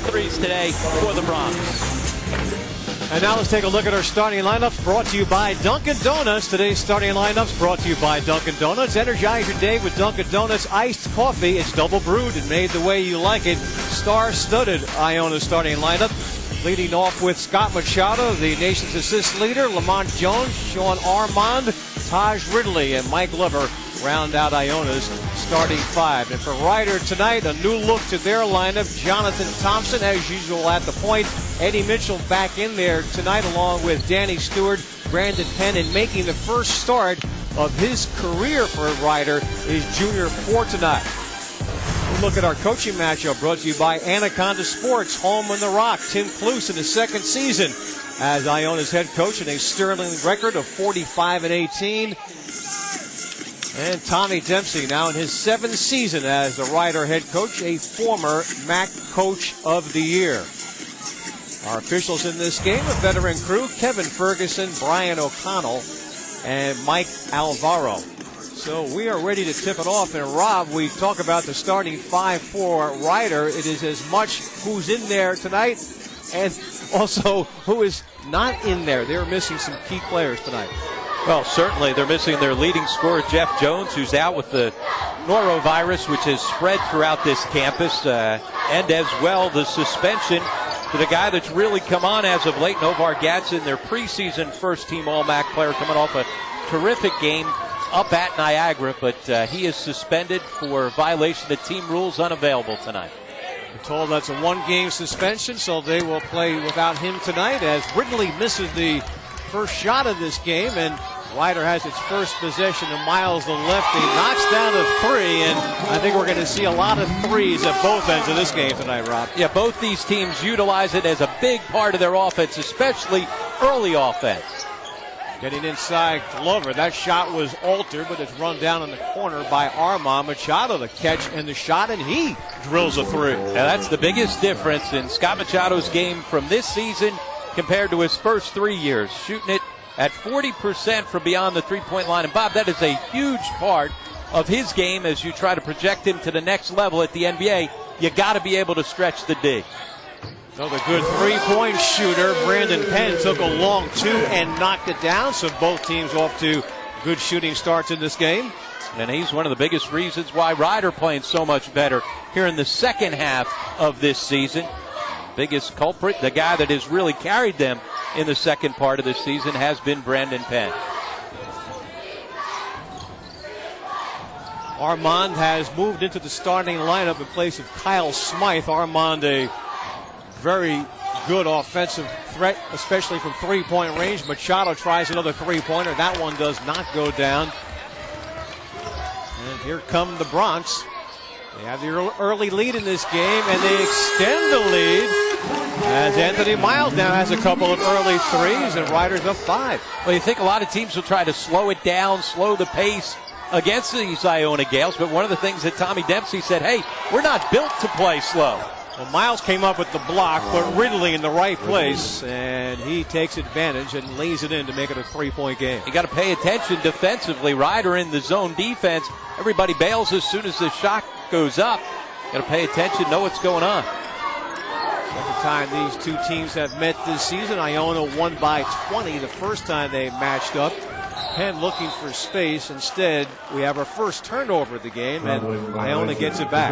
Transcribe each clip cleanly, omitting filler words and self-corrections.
threes today for the Bronx. And now let's take a look at our starting lineups, brought to you by Dunkin' Donuts. Today's starting lineups brought to you by Dunkin' Donuts. Energize your day with Dunkin' Donuts iced coffee. It's double brewed and made the way you like it. Star-studded Iona starting lineup. Leading off with Scott Machado, the nation's assist leader. Lamont Jones, Sean Armand, Taj Ridley, and Mike Glover round out Iona's starting five. And for Ryder tonight, a new look to their lineup. Jonathan Thompson, as usual, at the point. Eddie Mitchell back in there tonight, along with Danny Stewart, Brandon Penn, and making the first start of his career for Ryder is Junior Fortunat. We'll look at our coaching matchup, brought to you by Anaconda Sports, home on the Rock. Tim Cluse in his second season as Iona's head coach, and a sterling record of 45-18. And Tommy Dempsey now in his seventh season as the Ryder head coach, a former MAC Coach of the Year. Our officials in this game, a veteran crew: Kevin Ferguson, Brian O'Connell, and Mike Alvaro. So we are ready to tip it off. And Rob, we talk about the starting five for Ryder. It is as much who's in there tonight and also who is not in there. They're missing some key players tonight. Well, certainly they're missing their leading scorer, Jeff Jones, who's out with the norovirus, which has spread throughout this campus, and as well the suspension to the guy that's really come on as of late, Novar Gadsden, their preseason first-team All-MAC player, coming off a terrific game up at Niagara, but he is suspended for violation of team rules, unavailable tonight. We're told that's a one-game suspension, so they will play without him tonight as Ridley misses the first shot of this game, and Ryder has its first possession, and Miles, the lefty, knocks down a three, and I think we're going to see a lot of threes at both ends of this game tonight, Rob. Yeah, both these teams utilize it as a big part of their offense, especially early offense. Getting inside Glover. That shot was altered, but it's run down in the corner by Armand. Machado the catch and the shot, and he drills a three. And that's the biggest difference in Scott Machado's game from this season compared to his first 3 years, shooting it at 40% from beyond the three-point line. And Bob, that is a huge part of his game as you try to project him to the next level at the NBA. You got to be able to stretch the D. Another good three-point shooter. Brandon Penn took a long two and knocked it down, so both teams off to good shooting starts in this game. And he's one of the biggest reasons why Ryder playing so much better here in the second half of this season. Biggest culprit, the guy that has really carried them in the second part of the season, has been Brandon Penn. Armand has moved into the starting lineup in place of Kyle Smythe. Armand, a very good offensive threat, especially from three-point range. Machado tries another three-pointer. That one does not go down. And here come the Bronx. They have the early lead in this game, and they extend the lead as Anthony Miles now has a couple of early threes, and Ryder's up 5. Well, you think a lot of teams will try to slow it down, slow the pace against these Iona Gales, but one of the things that Tommy Dempsey said, hey, we're not built to play slow. Well, Miles came up with the block, but Ridley in the right place, and he takes advantage and lays it in to make it a three-point game. You got to pay attention defensively. Ryder in the zone defense. Everybody bails as soon as the shot goes up. Got to pay attention, know what's going on. Second time these two teams have met this season. Iona won by 20 the first time they matched up. Penn looking for space. Instead, we have our first turnover of the game, and Iona gets it back.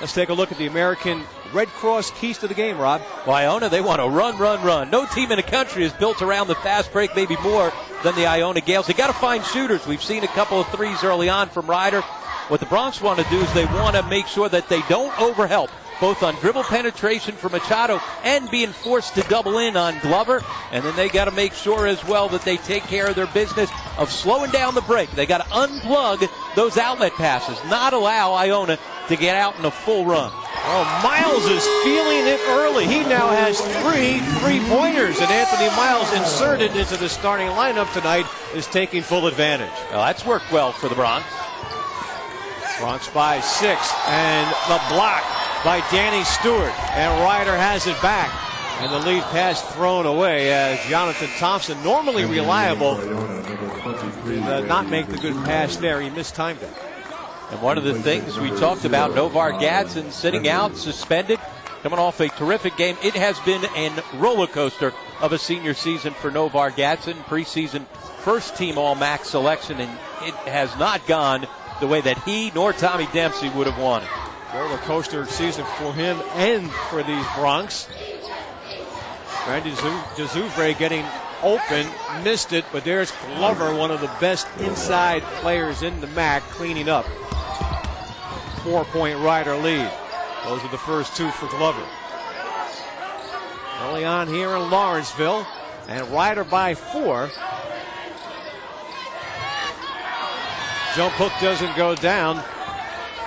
Let's take a look at the American Red Cross keys to the game, Rob. Well, Iona, they want to run, run, run. No team in the country is built around the fast break, maybe more than the Iona Gales. They got to find shooters. We've seen a couple of threes early on from Ryder. What the Bronx want to do is they want to make sure that they don't overhelp, both on dribble penetration for Machado and being forced to double in on Glover. And then they got to make sure as well that they take care of their business of slowing down the break. They got to unplug those outlet passes, not allow Iona to get out in a full run. Oh, Miles is feeling it early. He now has 3 three-pointers, and Anthony Miles, inserted into the starting lineup tonight, is taking full advantage. Well, that's worked well for the Bronx. Bronx by 6, and the block by Danny Stewart, and Ryder has it back. And the lead pass thrown away as Jonathan Thompson, normally reliable, did not make the good pass there. He mistimed it. And one of the things we talked about, Novar Gadsden sitting out, suspended, coming off a terrific game. It has been a roller coaster of a senior season for Novar Gadsden. Preseason first team All-MAC selection, and it has not gone the way that he nor Tommy Dempsey would have wanted. Roller coaster season for him and for these Broncs. Randy Dezouvre getting open, missed it, but there's Glover, one of the best inside players in the MAC, cleaning up. 4-point Rider lead. Those are the first two for Glover. Early on here in Lawrenceville, and Rider by 4. Jump hook doesn't go down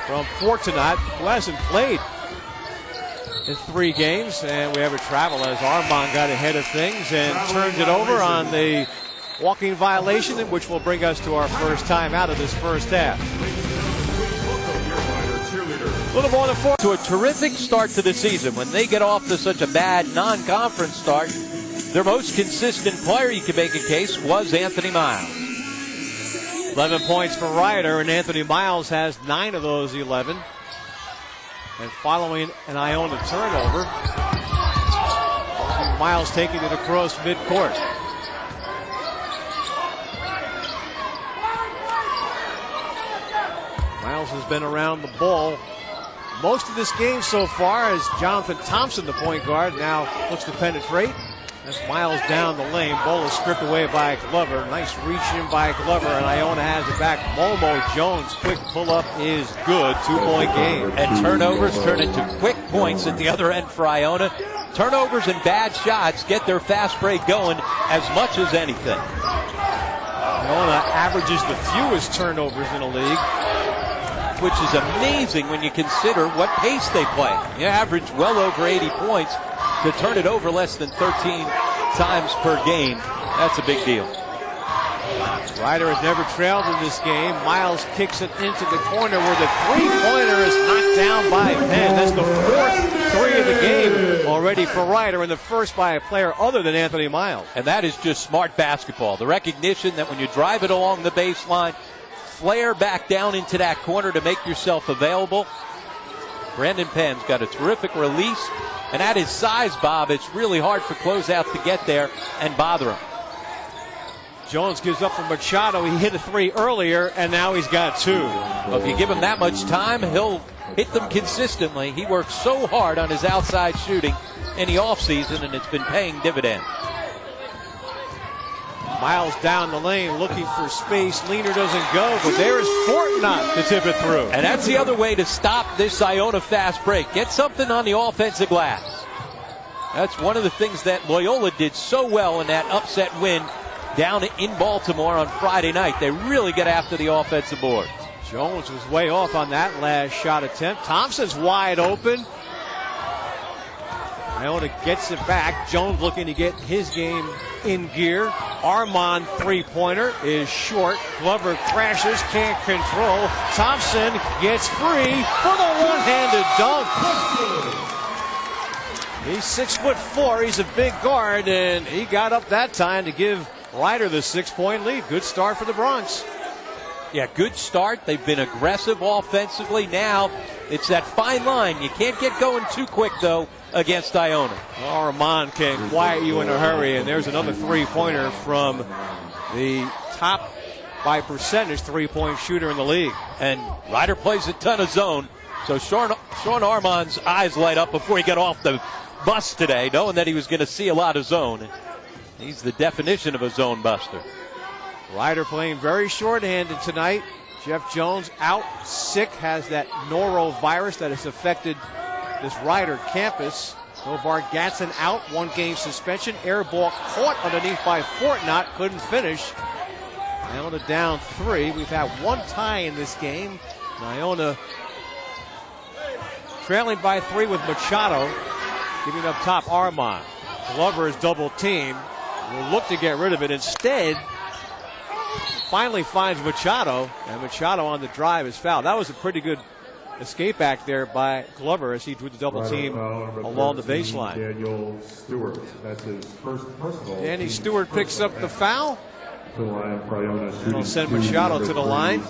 from Fortunat, who hasn't played in 3 games, and we have a travel as Armand got ahead of things and turned it over on the walking violation, which will bring us to our first time out of this first half. A little more than 4. To a terrific start to the season. When they get off to such a bad non-conference start, their most consistent player, you can make a case, was Anthony Miles. 11 points for Rider, and Anthony Miles has 9 of those 11. And following an Iona turnover, Miles taking it across midcourt. Miles has been around the ball most of this game so far, as Jonathan Thompson, the point guard, now looks to penetrate. That's Miles down the lane. Ball is stripped away by Glover. Nice reach in by Glover, and Iona has it back. Momo Jones, quick pull-up is good. 2-point game. And turnovers turn into quick points at the other end for Iona. Turnovers and bad shots get their fast break going as much as anything. Iona averages the fewest turnovers in the league, which is amazing when you consider what pace they play. You average well over 80 points. To turn it over less than 13 times per game, that's a big deal. Rider has never trailed in this game. Miles kicks it into the corner where the three-pointer is knocked down by Penn. That's the 4th 3 of the game already for Rider, and the first by a player other than Anthony Miles. And that is just smart basketball. The recognition that when you drive it along the baseline, flare back down into that corner to make yourself available. Brandon Penn's got a terrific release. And at his size, Bob, it's really hard for closeout to get there and bother him. Jones gives up for Machado. He hit a 3 earlier, and now he's got 2. Well, if you give him that much time, he'll hit them consistently. He works so hard on his outside shooting in the offseason, and it's been paying dividends. Miles down the lane looking for space. Leaner doesn't go, but there's Fortnot to tip it through. And that's the other way to stop this Iona fast break. Get something on the offensive glass. That's one of the things that Loyola did so well in that upset win down in Baltimore on Friday night. They really get after the offensive boards. Jones was way off on that last shot attempt. Thompson's wide open. Iona gets it back. Jones looking to get his game in gear. Armand three-pointer is short. Glover crashes, can't control. Thompson gets free for the one-handed dunk. He's 6'4". He's a big guard, and he got up that time to give Rider the 6-point lead. Good start for the Broncs. Yeah, good start. They've been aggressive offensively. Now it's that fine line. You can't get going too quick, though, against Iona. Armand can quiet you in a hurry, and there's another three-pointer from the top by percentage three-point shooter in the league. And Rider plays a ton of zone, so Sean Armand's eyes light up before he got off the bus today, knowing that he was going to see a lot of zone. He's the definition of a zone buster. Rider playing very short-handed tonight. Jeff Jones out sick, has that norovirus that has affected this Rider campus. Novar Gadsden out, 1-game suspension. Air ball caught underneath by Fortnot, couldn't finish. Iona down 3. We've had one tie in this game. Iona trailing by 3 with Machado, giving up top Armand. Glover is double teamed. Will look to get rid of it. Instead, finally finds Machado, and Machado on the drive is fouled. That was a pretty good escape act there by Glover as he drew the double team along the baseline. Daniel Stewart, that's his first personal. Danny Stewart picks up the foul. To the line for Iona. It'll send Machado to the line.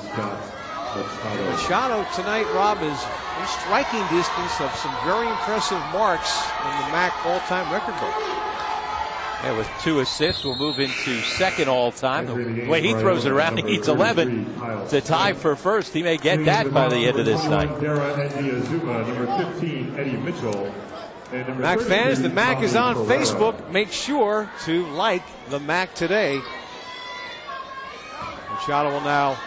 Machado tonight, Rob, is in striking distance of some very impressive marks in the MAC all-time record book. Yeah, with 2 assists, we'll move into second all-time. The way he throws it around, he needs 11 to tie for first. He may get that by the end of this night. MAC fans, the MAC is on Facebook. Make sure to like the MAC today. Machado will now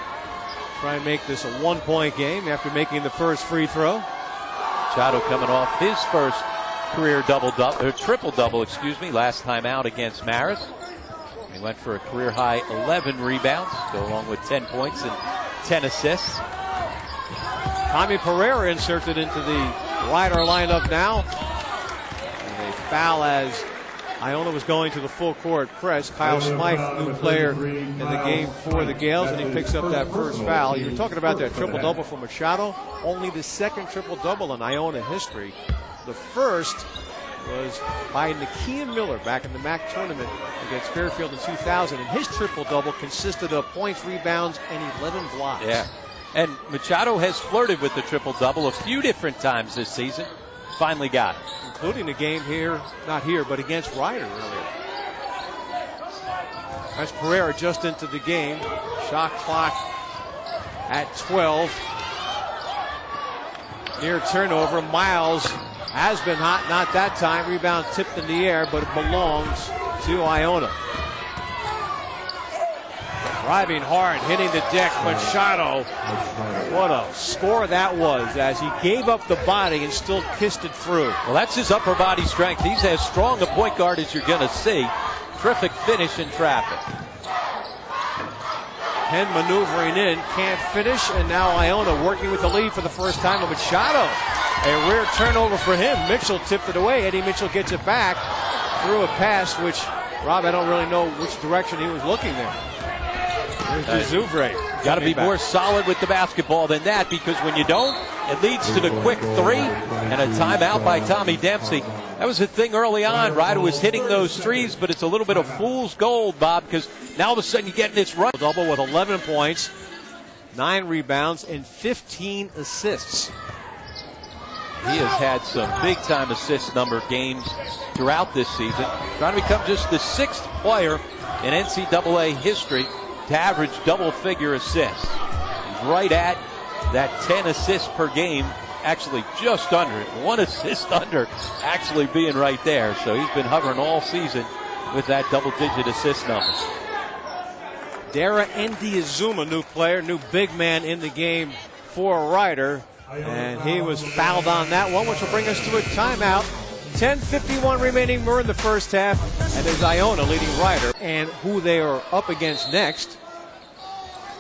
try and make this a 1-point game after making the first free throw. Machado coming off his first career triple-double, last time out against Maris. He went for a career-high 11 rebounds, go along with 10 points and 10 assists. Tommy Pereira inserted into the Ryder lineup now. And a foul as Iona was going to the full-court press. Kyle Smythe, new player in the game for the Gales, and he picks up that first foul. You were talking about that triple-double for Machado. Only the second triple-double in Iona history. The first was by Nakia Miller back in the MAC tournament against Fairfield in 2000, and his triple-double consisted of points, rebounds, and 11 blocks. Yeah, and Machado has flirted with the triple-double a few different times this season. Finally got it. Including the game here, not here, but against Ryder earlier. That's Pereira just into the game. Shot clock at 12. Near turnover, Miles has been hot, not that time. Rebound tipped in the air, but it belongs to Iona. Driving hard, hitting the deck. Machado, what a score that was as he gave up the body and still kissed it through. Well, that's his upper body strength. He's as strong a point guard as you're going to see. Terrific finish in traffic. Penn maneuvering in, can't finish, and now Iona working with the lead for the first time. Machado, a rare turnover for him. Mitchell tipped it away. Eddie Mitchell gets it back through a pass, which, Rob, I don't really know which direction he was looking there. There's Zouvre. Got to be more solid with the basketball than that, because when you don't, it leads to the quick three and a timeout by Tommy Dempsey. That was the thing early on. Ryder was hitting those threes, but it's a little bit of fool's gold, Bob, because now all of a sudden you get this run. Double with 11 points, 9 rebounds, and 15 assists. He has had some big-time assist number games throughout this season. Trying to become just the 6th player in NCAA history to average double-figure assists. He's right at that 10 assists per game, actually just under it. 1 assist under actually being right there. So he's been hovering all season with that double-digit assist number. Dara Ndiazuma, new player, new big man in the game for Ryder. And he was fouled on that one, which will bring us to a timeout. 10:51 remaining more in the first half. And there's Iona leading Ryder. And who they are up against next.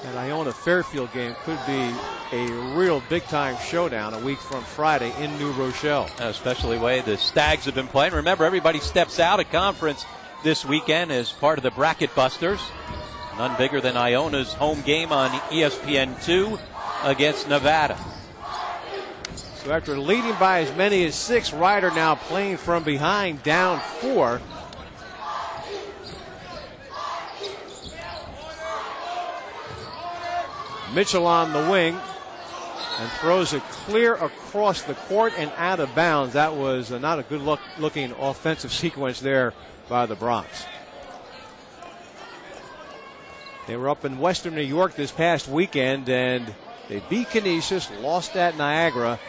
That Iona Fairfield game could be a real big-time showdown a week from Friday in New Rochelle. Especially the way the Stags have been playing. Remember, everybody steps out of conference this weekend as part of the Bracket Busters. None bigger than Iona's home game on ESPN2 against Nevada. So after leading by as many as 6, Ryder now playing from behind, down 4. Mitchell on the wing and throws it clear across the court and out of bounds. That was not a good looking offensive sequence there by the Bronx. They were up in Western New York this past weekend, and they beat Canisius, lost at Niagara.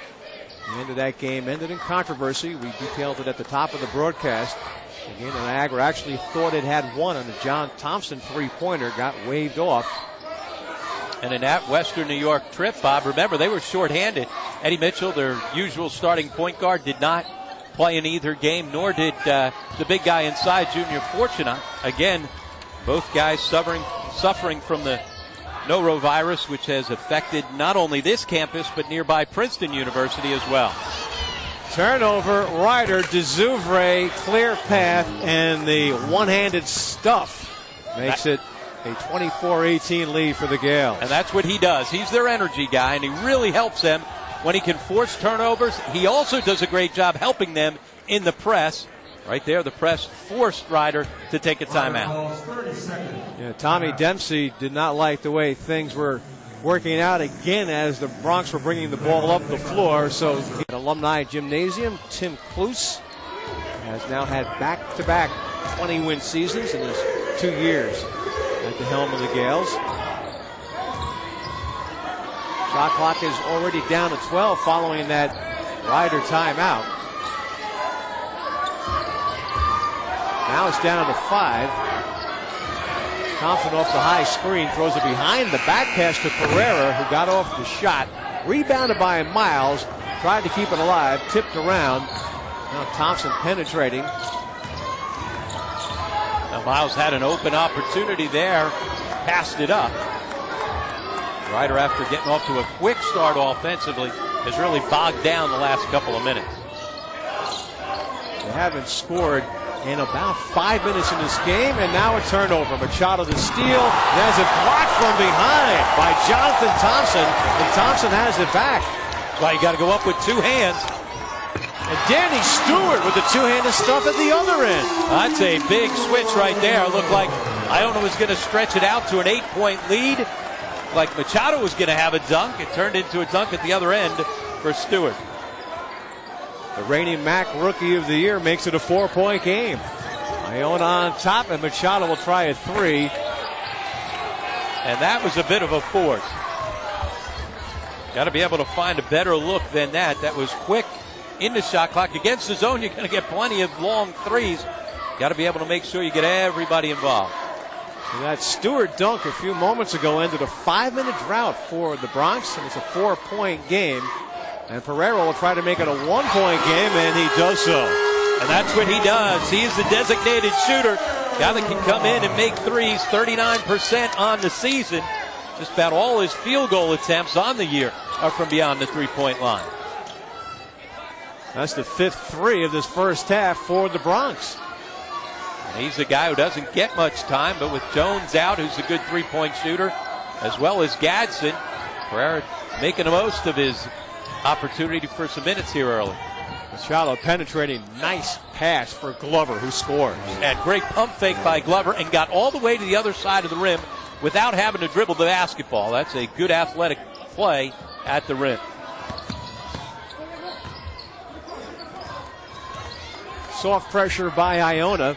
The end of that game ended in controversy. We detailed it at the top of the broadcast. Again, Niagara actually thought it had won on the John Thompson three-pointer, got waved off. And in that Western New York trip, Bob, remember, they were shorthanded. Eddie Mitchell, their usual starting point guard, did not play in either game, nor did the big guy inside, Junior Fortuna. Again, both guys suffering from the norovirus, which has affected not only this campus, but nearby Princeton University as well. Turnover, Ryder, DeZouvre, clear path, and the one-handed stuff makes it a 24-18 lead for the Gales. And that's what he does. He's their energy guy, and he really helps them when he can force turnovers. He also does a great job helping them in the press. Right there, the press forced Ryder to take a timeout. Yeah, Tommy Dempsey did not like the way things were working out again as the Bronx were bringing the ball up the floor. So at Alumni Gymnasium, Tim Kluse has now had back-to-back 20-win seasons in his 2 years at the helm of the Gales. Shot clock is already down to 12 following that Ryder timeout. Now it's down to 5. Thompson off the high screen, throws it behind the back pass to Pereira, who got off the shot. Rebounded by Miles, tried to keep it alive, tipped around. Now Thompson penetrating. Now Miles had an open opportunity there, passed it up. Ryder, after getting off to a quick start offensively, has really bogged down the last couple of minutes. They haven't scored in about 5 minutes in this game, and now a turnover. Machado to steal, and has it blocked from behind by Jonathan Thompson, and Thompson has it back. That's why you got to go up with two hands. And Danny Stewart with the two-handed stuff at the other end. That's a big switch right there. It looked like Iona was going to stretch it out to an 8-point lead. Like Machado was going to have a dunk. It turned into a dunk at the other end for Stewart. The reigning MAC Rookie of the Year makes it a 4-point game. Iona on top, and Machado will try a 3. And that was a bit of a force. Got to be able to find a better look than that. That was quick in the shot clock. Against the zone, you're going to get plenty of long threes. Got to be able to make sure you get everybody involved. And that Stewart dunk a few moments ago ended a 5-minute drought for the Bronx, and it's a 4-point game. And Pereira will try to make it a 1-point game, and he does so. And that's what he does. He is the designated shooter. Guy that can come in and make threes, 39% on the season. Just about all his field goal attempts on the year are from beyond the 3-point line. That's the 5th 3 of this first half for the Bronx. And he's a guy who doesn't get much time, but with Jones out, who's a good 3-point shooter, as well as Gadsden, Pereira making the most of his opportunity for some minutes here early. Machado penetrating, nice pass for Glover, who scores. And great pump fake by Glover, and got all the way to the other side of the rim without having to dribble the basketball. That's a good athletic play at the rim. Soft pressure by Iona.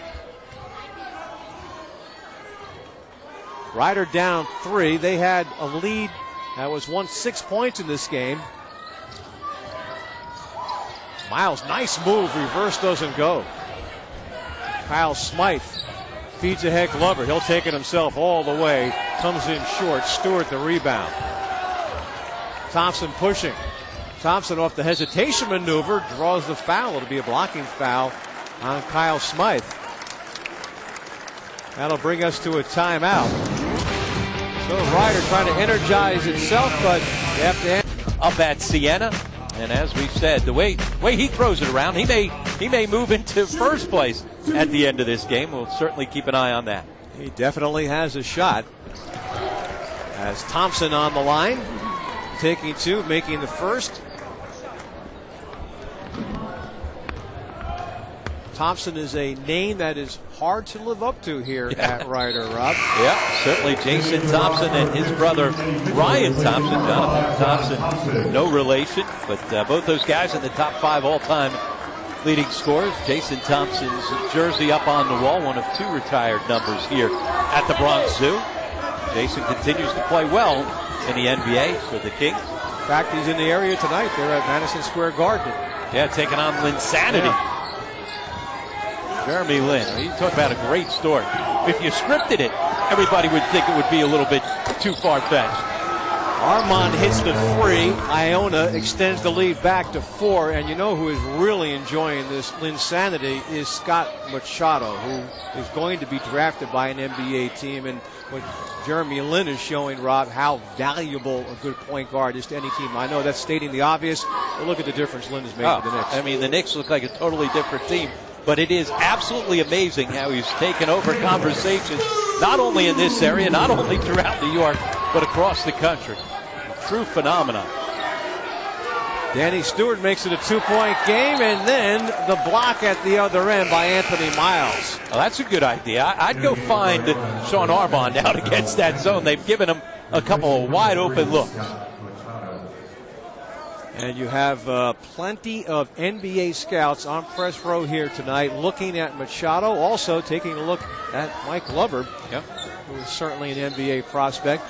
Ryder down 3. They had a lead that was won 6 points in this game. Miles, nice move. Reverse doesn't go. Kyle Smythe feeds ahead Glover. He'll take it himself all the way. Comes in short. Stewart the rebound. Thompson pushing. Thompson off the hesitation maneuver. Draws the foul. It'll be a blocking foul on Kyle Smythe. That'll bring us to a timeout. So Ryder trying to energize itself, but they have to end. Up at Siena. And as we've said, the way he throws it around, he may move into first place at the end of this game. We'll certainly keep an eye on that. He definitely has a shot. As Thompson on the line, taking 2, making the first. Thompson is a name that is hard to live up to here at Ryder, Rob. Yeah, certainly Jason Thompson and his brother Ryan Thompson. Jonathan Thompson, no relation, but both those guys in the top 5 all-time leading scorers. Jason Thompson's jersey up on the wall, one of 2 retired numbers here at the Bronx Zoo. Jason continues to play well in the NBA for the Kings. In fact, he's in the area tonight. They're at Madison Square Garden. Yeah, taking on Linsanity. Yeah. Jeremy Lin. You talk about a great story. If you scripted it, everybody would think it would be a little bit too far-fetched. Armand hits the 3. Iona extends the lead back to 4. And you know who is really enjoying this Linsanity is Scott Machado, who is going to be drafted by an NBA team. And what Jeremy Lin is showing, Rob, how valuable a good point guard is to any team. I know that's stating the obvious, but look at the difference Lin has made with the Knicks. I mean, the Knicks look like a totally different team. But it is absolutely amazing how he's taken over conversations, not only in this area, not only throughout New York, but across the country. True phenomenon. Danny Stewart makes it a 2-point game, and then the block at the other end by Anthony Miles. Well, that's a good idea. I'd go find Sean Arbond out against that zone. They've given him a couple of wide open looks. And you have plenty of NBA scouts on press row here tonight looking at Machado, also taking a look at Mike Glover, who is certainly an NBA prospect.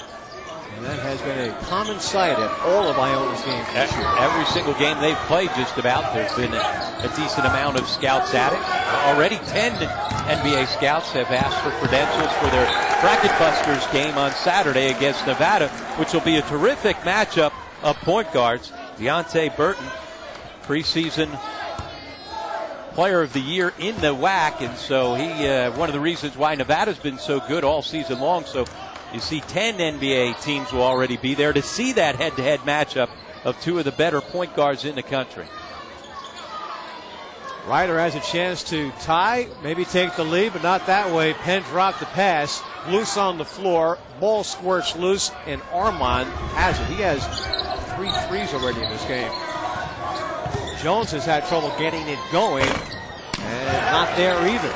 And that has been a common sight at all of Iona's games this year. Every single game they've played just about, there's been a decent amount of scouts at it. Already 10 NBA scouts have asked for credentials for their Bracket Busters game on Saturday against Nevada, which will be a terrific matchup of point guards. Deontay Burton, preseason player of the year in the WAC, and so he one of the reasons why Nevada's been so good all season long. So you see 10 NBA teams will already be there to see that head-to-head matchup of two of the better point guards in the country. Ryder has a chance to tie, maybe take the lead, but not that way. Penn dropped the pass, loose on the floor, ball squirts loose, and Armand has it. He has 3 threes already in this game. Jones has had trouble getting it going, and not there either.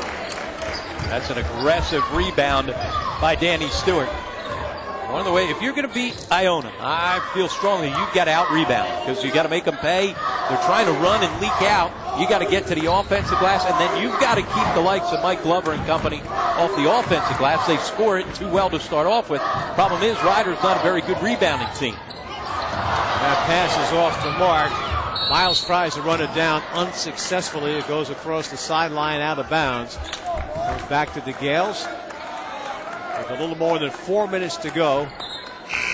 That's an aggressive rebound by Danny Stewart. One of the ways, if you're going to beat Iona, I feel strongly you've got to out-rebound because you got to make them pay. They're trying to run and leak out. You got to get to the offensive glass, and then you've got to keep the likes of Mike Glover and company off the offensive glass. They score it too well to start off with. Problem is, Ryder's not a very good rebounding team. That pass is off the mark. Miles tries to run it down unsuccessfully. It goes across the sideline out of bounds. Comes back to the Gales. With a little more than 4 minutes to go.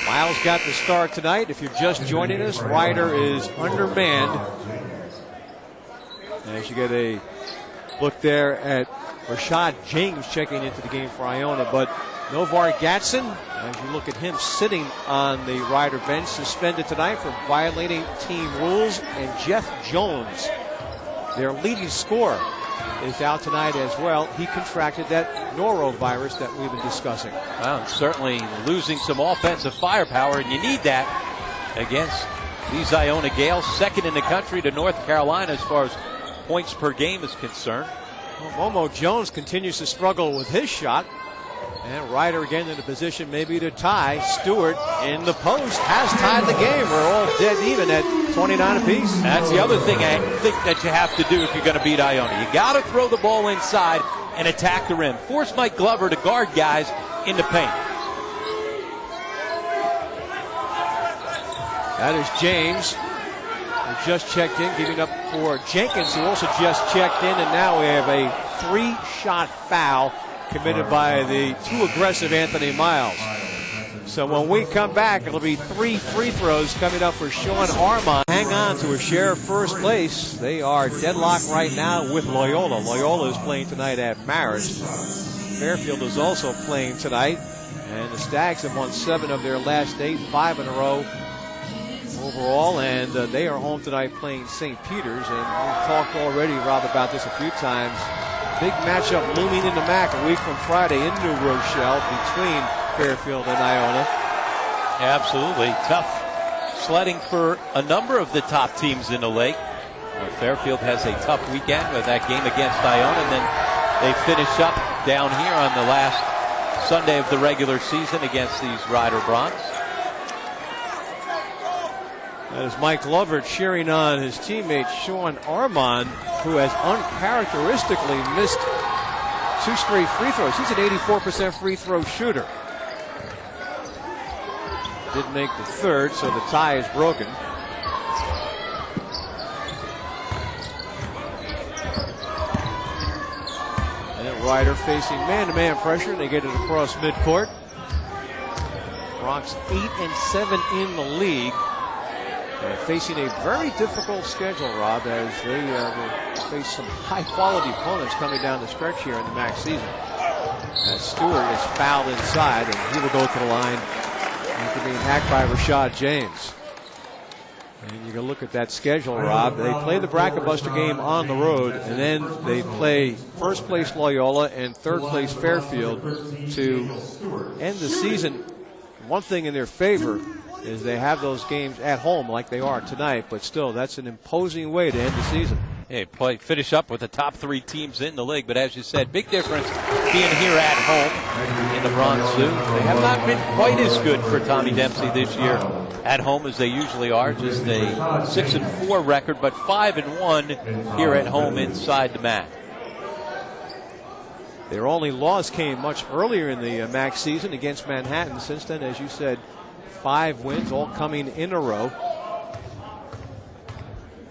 Miles got the start tonight. If you're just joining us, Ryder is undermanned. As you get a look there at Rashad James checking into the game for Iona, but Novar Gatson, as you look at him sitting on the Ryder bench, suspended tonight for violating team rules, and Jeff Jones, their leading scorer, is out tonight as well. He contracted that norovirus that we've been discussing. Well, certainly losing some offensive firepower, and you need that against these Iona Gales, second in the country to North Carolina as far as points per game is concerned. Well, Momo Jones continues to struggle with his shot. And Ryder again in a position maybe to tie. Stewart in the post has tied the game. We're all dead even at 29 apiece. That's the other thing I think that you have to do if you're going to beat Iona. You got to throw the ball inside and attack the rim. Force Mike Glover to guard guys in the paint. That is James, who just checked in, giving up for Jenkins, who also just checked in. And now we have a 3-shot foul committed by the too aggressive Anthony Miles. So when we come back, it'll be 3 free throws coming up for Sean Armand. Hang on to a share of first place. They are deadlocked right now with Loyola. Loyola is playing tonight at Marist. Fairfield is also playing tonight. And the Stags have won 7 of their last 8, 5 in a row overall. And they are home tonight playing St. Peter's. And we've talked already, Rob, about this a few times. Big matchup looming in the MAC a week from Friday in New Rochelle between Fairfield and Iona. Absolutely. Tough sledding for a number of the top teams in the lake. Fairfield has a tough weekend with that game against Iona, and then they finish up down here on the last Sunday of the regular season against these Ryder Broncs. That is Mike Glover cheering on his teammate Sean Armand, who has uncharacteristically missed 2 straight free throws. He's an 84% free throw shooter. Didn't make the third, so the tie is broken. And then Ryder facing man-to-man pressure, and they get it across midcourt. Bronx 8-7 in the league. Facing a very difficult schedule, Rob, as they will face some high-quality opponents coming down the stretch here in the MAC season. As Stewart is fouled inside, and he will go to the line after being hacked by Rashad James. And you can look at that schedule, Rob. They play the Bracket Buster game on the road, and then they play first place Loyola and third place Fairfield to end the season. One thing in their favor is they have those games at home like they are tonight, but still, that's an imposing way to end the season. Finish up with the top 3 teams in the league, but as you said, big difference being here at home in the Bronx Zoo. They have not been quite as good for Tommy Dempsey this year at home as they usually are. Just a 6-4 record, but 5-1 here at home inside the MAC. Their only loss came much earlier in the MAC season against Manhattan. Since then, as you said, 5 wins, all coming in a row.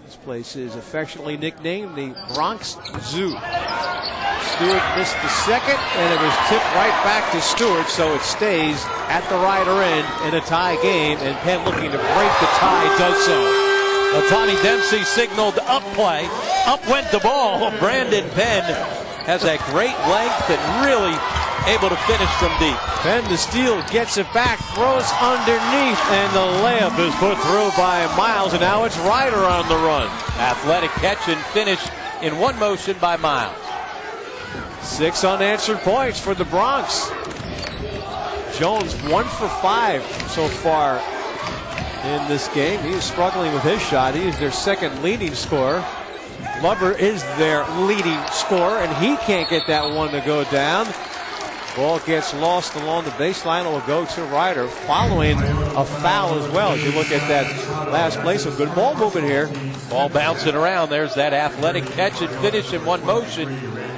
This place is affectionately nicknamed the Bronx Zoo. Stewart missed the second, and it was tipped right back to Stewart, so it stays at the Rider end in a tie game, and Penn looking to break the tie does so. Well, Tommy Dempsey signaled up play. Up went the ball. Brandon Penn has that great length and really able to finish from deep. Penn the steal, gets it back, throws underneath, and the layup is put through by Miles, and now it's Rider on the run. Athletic catch and finish in one motion by Miles. 6 unanswered points for the Bronx. Jones 1 for 5 so far in this game. He is struggling with his shot. He is their second leading scorer. Glover is their leading scorer, and he can't get that one to go down. Ball gets lost along the baseline. It will go to Rider following a foul as well. As you look at that last play, some good ball movement here. Ball bouncing around. There's that athletic catch and finish in one motion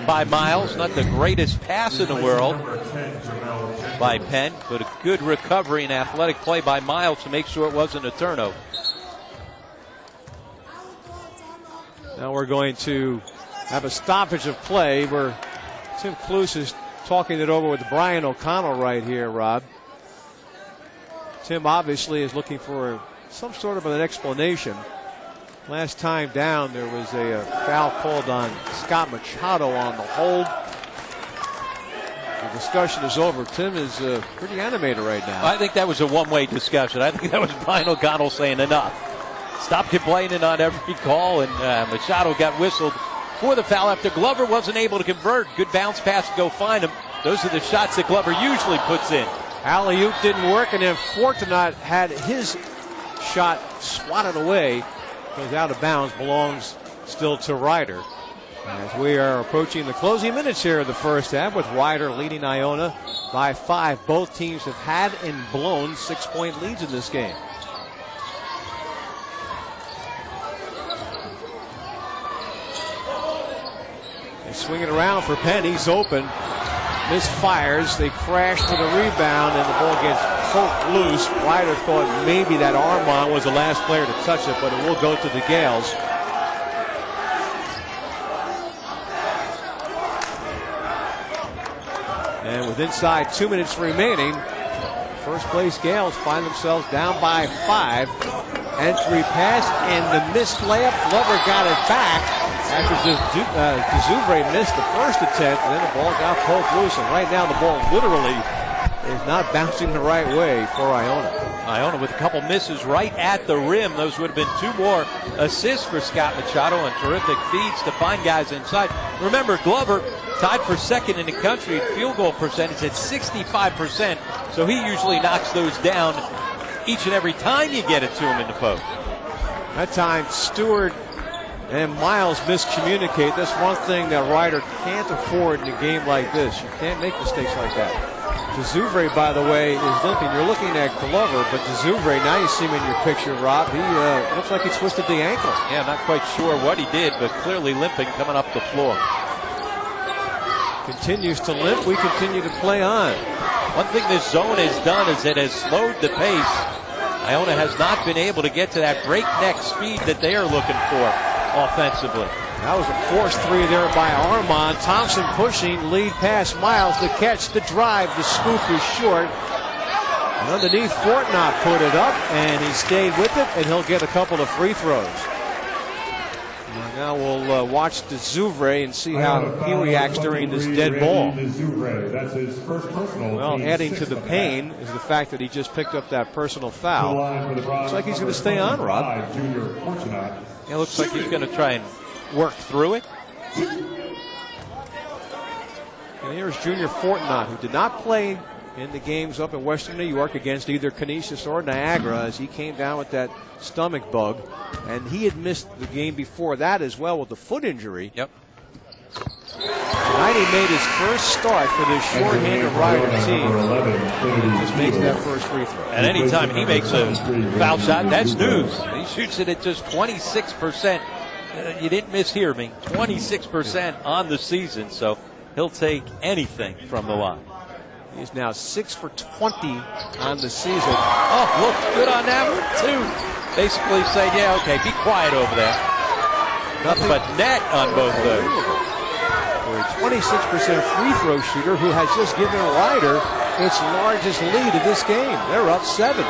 by Miles. Not the greatest pass in the world by Penn, but a good recovery and athletic play by Miles to make sure it wasn't a turnover. Now we're going to have a stoppage of play where Tim Cluse is talking it over with Brian O'Connell right here, Rob. Tim obviously is looking for some sort of an explanation. Last time down, there was a foul called on Scott Machado on the hold. The discussion is over. Tim is pretty animated right now. I think that was a one-way discussion. I think that was Brian O'Connell saying enough. Stop complaining on every call, and Machado got whistled for the foul after Glover wasn't able to convert. Good bounce pass to go find him. Those are the shots that Glover usually puts in. Alley-oop didn't work, and then Fortunat had his shot swatted away. Goes out of bounds, belongs still to Rider. As we are approaching the closing minutes here of the first half, with Rider leading Iona by 5. Both teams have had and blown 6-point leads in this game. They swing it around for Penn. He's open. Misfires. They crash to the rebound, and the ball gets poked loose. Rider thought maybe that Armand was the last player to touch it, but it will go to the Gales. And with inside 2 minutes remaining, first place Gales find themselves down by 5. Entry pass and the missed layup. Glover got it back after Dzuvre missed the first attempt, and then the ball got poked loose. And right now the ball literally is not bouncing the right way for Iona. Iona with a couple misses right at the rim. Those would have been 2 more assists for Scott Machado, and terrific feeds to find guys inside. Remember, Glover tied for second in the country in field goal percentage at 65%, so he usually knocks those down each and every time you get it to him in the post. That time Stewart and Miles miscommunicate. That's one thing that Rider can't afford in a game like this. You can't make mistakes like that. Dzuvre, by the way, is limping. You're looking at Glover, but Dzuvre, now you see him in your picture, Rob. He looks like he twisted the ankle. Yeah, not quite sure what he did, but clearly limping coming up the floor. Continues to limp. We continue to play on. One thing this zone has done is it has slowed the pace. Iona has not been able to get to that breakneck speed that they are looking for offensively. That was a forced 3 there by Armand. Thompson pushing, lead pass Miles. The catch, the drive, the scoop is short. And underneath, Fortnot put it up, and he stayed with it, and he'll get a couple of free throws. And now we'll watch Dzuvre and see how he reacts during this dead ball. Well, adding to the pain is the fact that he just picked up that personal foul. Looks like he's going to stay on, Rob. It looks like he's going to try and work through it. And here's Junior Fortnot, who did not play in the games up in Western New York against either Canisius or Niagara, as he came down with that stomach bug. And he had missed the game before that as well with the foot injury. Yep. Tonight he made his first start for this shorthanded Rider team. Just makes that first free throw. And anytime he makes a foul shot, that's news. He shoots it at just 26%. You didn't mishear me. 26% on the season, so he'll take anything from the line. He's now 6 for 20 on the season. Oh, look good on that one, too. Basically saying, yeah, okay, be quiet over there. Nothing but net on both those. For a 26% free throw shooter who has just given Rider its largest lead of this game. They're up 7.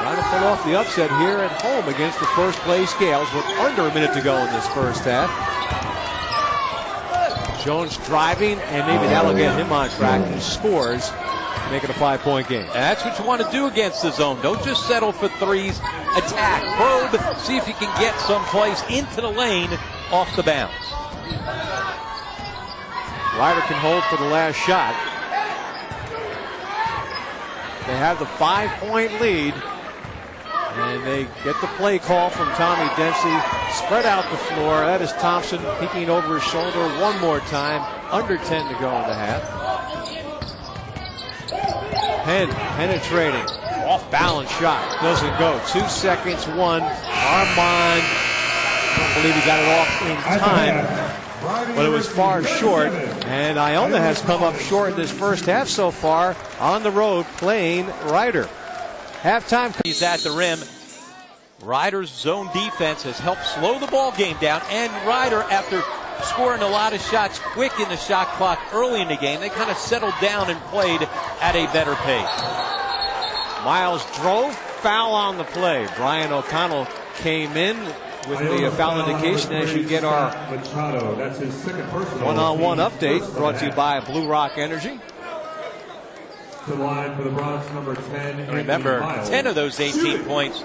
Trying to pull off the upset here at home against the first place Gales with under a minute to go in this first half. Jones driving, and maybe that'll get him on track. He scores, make it a 5-point game. And that's what you want to do against the zone. Don't just settle for threes. Attack, probe, see if you can get someplace into the lane off the bounce. Rider can hold for the last shot. They have the 5-point lead. And they get the play call from Tommy Dempsey. Spread out the floor. That is Thompson peeking over his shoulder one more time. Under 10 to go in the half. Penn penetrating. Off balance shot. Doesn't go. 2 seconds. 1. Armand. I don't believe he got it off in time. But it was far short. And Iona has come up short in this first half so far on the road playing Rider. Halftime. He's at the rim. Rider's zone defense has helped slow the ball game down. And Rider, after scoring a lot of shots quick in the shot clock early in the game, they kind of settled down and played at a better pace. Miles drove, foul on the play. Brian O'Connell came in with the foul indication as you get our one-on-one update brought to you by Blue Rock Energy. To line for the Bronx, number 10. Remember, 10 of those 18 points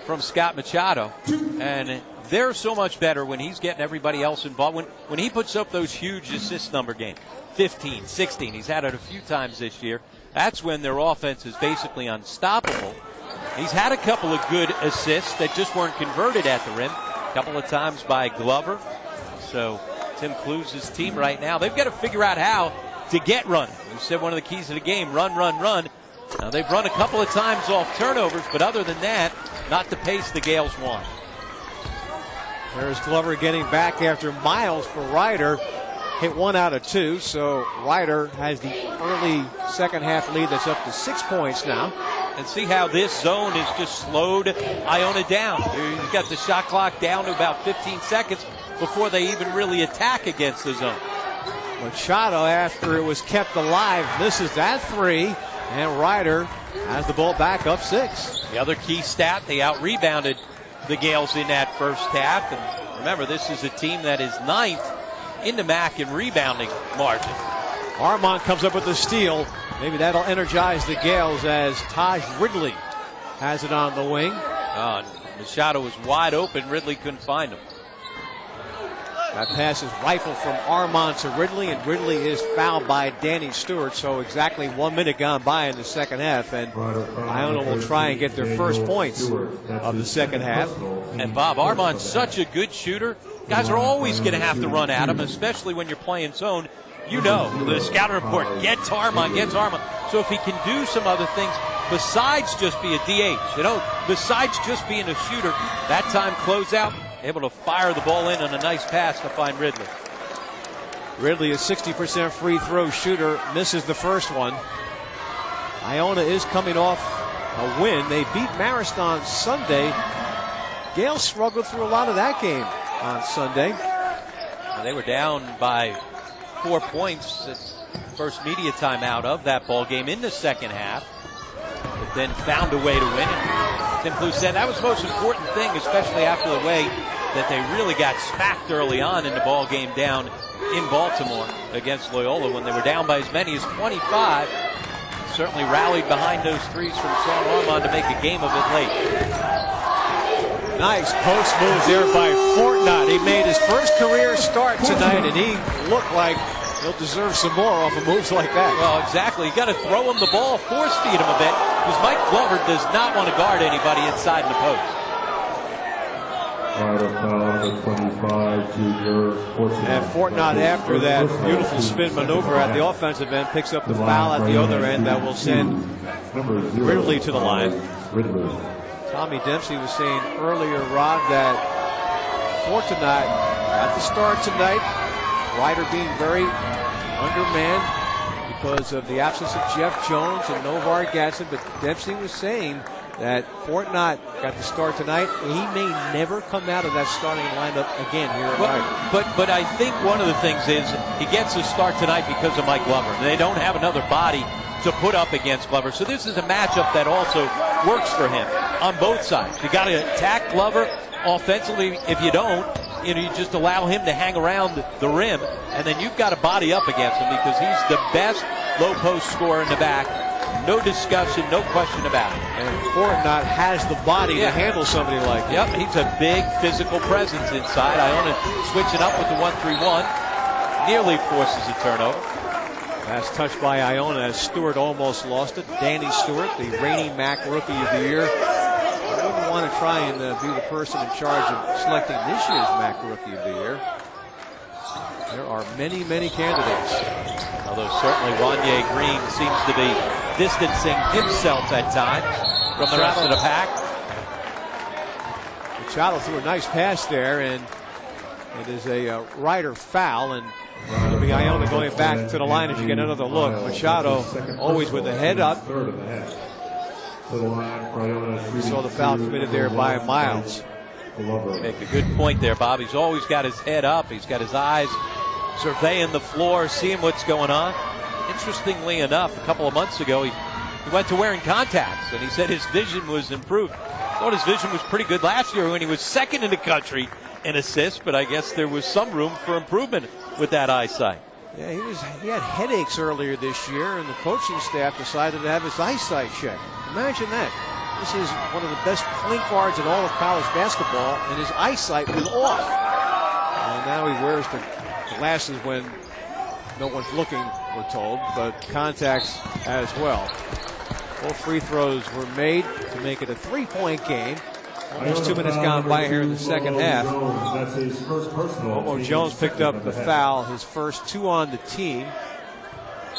from Scott Machado. And they're so much better when he's getting everybody else involved. When he puts up those huge assist number games, 15, 16, he's had it a few times this year. That's when their offense is basically unstoppable. He's had a couple of good assists that just weren't converted at the rim. A couple of times by Glover. So Tim Clues' team right now, they've got to figure out how to get running. We said one of the keys of the game, run, run, run. Now they've run a couple of times off turnovers, but other than that, not the pace the Gales want. There's Glover getting back after Miles for Rider. Hit 1 out of 2, so Rider has the early second half lead that's up to 6 points now. And see how this zone has just slowed Iona down. You've got the shot clock down to about 15 seconds before they even really attack against the zone. Machado, after it was kept alive, misses that 3, and Rider has the ball back up 6. The other key stat, they out-rebounded the Gales in that first half. And remember, this is a team that is 9th in the MAC in rebounding margin. Armand comes up with the steal. Maybe that'll energize the Gales as Taj Ridley has it on the wing. Machado was wide open. Ridley couldn't find him. That pass is rifled from Armand to Ridley, and Ridley is fouled by Danny Stewart. So exactly 1 minute gone by in the second half, and Iona will try and get their first points of the second half. And Bob, Armand's such a good shooter. Guys are always going to have to run at him, especially when you're playing zone. You know, the scouting report, get to Armand, get to Armand. So if he can do some other things besides just be a DH, besides just being a shooter, that time closeout, able to fire the ball in on a nice pass to find Ridley. Ridley is 60% free throw shooter, misses the first one. Iona is coming off a win. They beat Marist on Sunday. Gales struggled through a lot of that game on Sunday. They were down by 4 points at first media timeout of that ball game in the second half, but then found a way to win it. Tim Clues said that was the most important thing, especially after the way that they really got smacked early on in the ball game down in Baltimore against Loyola when they were down by as many as 25. Certainly rallied behind those threes from Sean Armand to make a game of it late. Nice post moves there by Fortnott. He made his first career start tonight, and he looked like He'll deserve some more off of moves like that. Well, exactly. You got to throw him the ball, force feed him a bit, because Mike Glover does not want to guard anybody inside the post. And Fortnott, after that beautiful spin maneuver at the offensive end, picks up the foul at the other end that will send Ridley to the line. Tommy Dempsey was saying earlier, Rod, that Fortnott got the start tonight. Ryder being very undermanned because of the absence of Jeff Jones and Novar Gadsden, but Dempsey was saying that Fortnott got the start tonight. He may never come out of that starting lineup again here at Ryder. But I think one of the things is he gets the start tonight because of Mike Glover. They don't have another body to put up against Glover. So this is a matchup that also works for him on both sides. You got to attack Glover offensively. If you don't, you just allow him to hang around the rim, and then you've got to body up against him because he's the best low post scorer in the back. No discussion, no question about it. And Fortnott has the body to handle somebody like that. Yep, he's a big physical presence inside. Iona switching up with the 1-3-1. Nearly forces a turnover. Last touch by Iona as Stewart almost lost it. Danny Stewart, the reigning MAC Rookie of the Year. I wouldn't want to try and be the person in charge of selecting this year's MAC Rookie of the Year. There are many, many candidates. Although certainly Wanye Green seems to be distancing himself at times from the rest of the pack. Machado threw a nice pass there, and it is a Ryder foul, and it'll be Iona going back to the line as you get another look. Machado always with the head up. We saw the foul committed there by Miles. Make a good point there, Bob. He's always got his head up. He's got his eyes surveying the floor, seeing what's going on. Interestingly enough, a couple of months ago, he went to wearing contacts, and he said his vision was improved. Thought his vision was pretty good last year when he was second in the country in assists, but I guess there was some room for improvement with that eyesight. Yeah, he had headaches earlier this year, and the coaching staff decided to have his eyesight checked. Imagine that. This is one of the best point guards in all of college basketball, and his eyesight was off. And now he wears the glasses when no one's looking, we're told, but contacts as well. Both free throws were made to make it a 3-point game. Almost 2 minutes gone by here in the second half. Momo Jones picked up the foul, his first 2 on the team.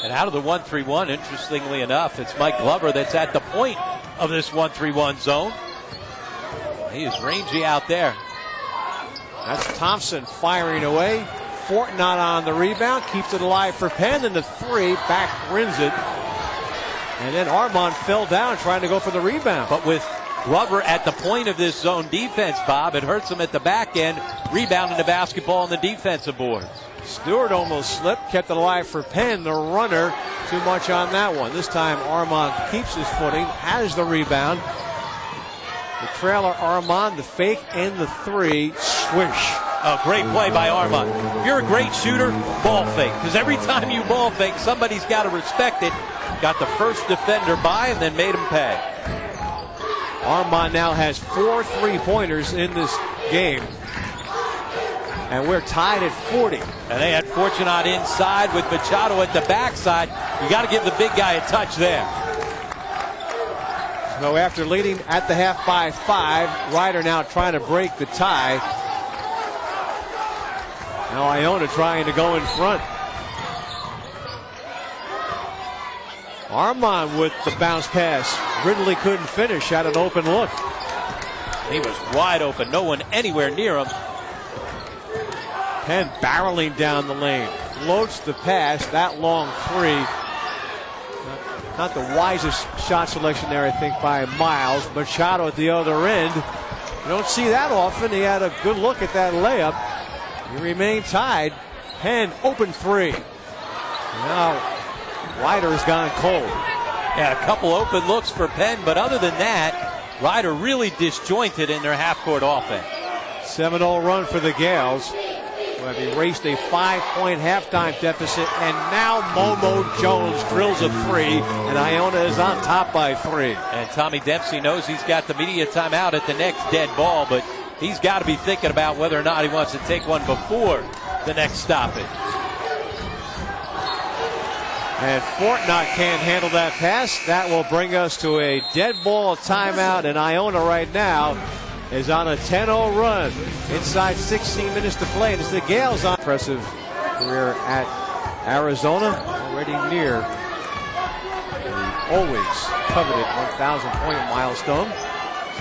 And out of the 1-3-1, interestingly enough, it's Mike Glover that's at the point of this 1-3-1 zone. He is rangy out there. That's Thompson firing away. Fortnott on the rebound, keeps it alive for Penn, and the 3, back wins it. And then Armand fell down trying to go for the rebound. But with Glover at the point of this zone defense, Bob, it hurts him at the back end, rebounding the basketball on the defensive boards. Stewart almost slipped, kept it alive for Penn, the runner. Too much on that one. This time Armand keeps his footing, has the rebound. The trailer Armand, the fake and the 3, swish. Oh, great play by Armand. If you're a great shooter, ball fake. Because every time you ball fake, somebody's got to respect it. Got the first defender by and then made him pay. Armand now has 4 3-pointers in this game. And we're tied at 40. And they had Fortunat inside with Machado at the backside. You got to give the big guy a touch there. So after leading at the half by 5, Ryder now trying to break the tie. Now Iona trying to go in front. Armand with the bounce pass. Ridley couldn't finish, had an open look. He was wide open, no one anywhere near him. Penn barreling down the lane. Floats the pass, that long 3. Not the wisest shot selection there, I think, by Miles. Machado at the other end. You don't see that often. He had a good look at that layup. He remained tied. Penn, open 3. Now, Ryder has gone cold. Yeah, a couple open looks for Penn, but other than that, Ryder really disjointed in their half-court offense. 7-0 run for the Gales, who have erased a 5-point halftime deficit, and now Momo Jones drills a 3, and Iona is on top by 3. And Tommy Dempsey knows he's got the media timeout at the next dead ball, but he's got to be thinking about whether or not he wants to take one before the next stoppage. And Fortnott can't handle that pass. That will bring us to a dead ball timeout. And Iona right now is on a 10-0 run. Inside 16 minutes to play. And it's the Gales on impressive career at Arizona. Already near the always coveted 1,000-point milestone.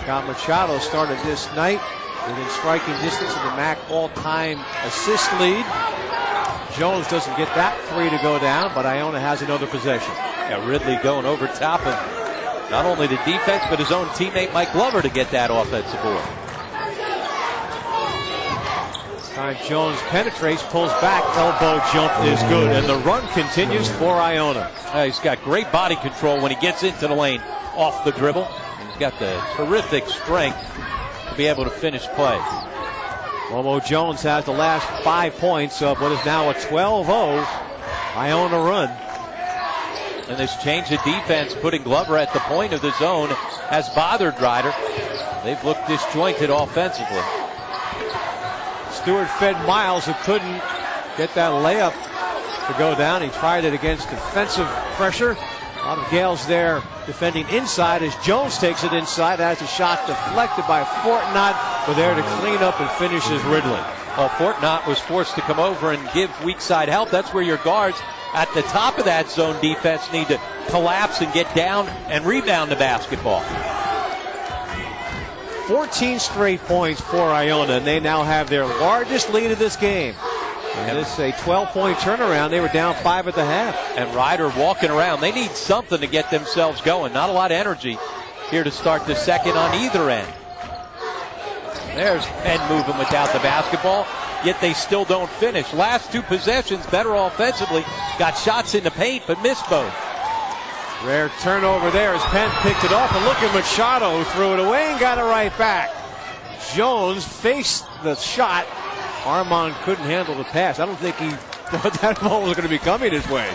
Scott Machado started this night within striking distance of the MAC all-time assist lead. Jones doesn't get that three to go down, but Iona has another possession. Yeah, Ridley going over top of not only the defense, but his own teammate Mike Glover to get that offensive board. This time Jones penetrates, pulls back, elbow jump is good, and the run continues for Iona. He's got great body control when he gets into the lane off the dribble. He's got the terrific strength to be able to finish play. Momo Jones has the last 5 points of what is now a 12-0 Iona run. And this change of defense, putting Glover at the point of the zone, has bothered Ryder. They've looked disjointed offensively. Stewart fed Miles, who couldn't get that layup to go down. He tried it against defensive pressure. A lot of Gales there defending inside as Jones takes it inside. Has a shot deflected by Fortnott, but there to clean up and finishes Ridley. Well, Fortnott was forced to come over and give weak side help. That's where your guards at the top of that zone defense need to collapse and get down and rebound the basketball. 14 straight points for Iona, and they now have their largest lead of this game. And it's a 12-point turnaround. They were down 5 at the half. And Ryder walking around. They need something to get themselves going. Not a lot of energy here to start the second on either end. There's Penn moving without the basketball, yet they still don't finish. Last 2 possessions, better offensively. Got shots in the paint, but missed both. Rare turnover there as Penn picked it off. And look at Machado, who threw it away and got it right back. Jones faced the shot. Armand couldn't handle the pass. I don't think he thought that ball was going to be coming his way.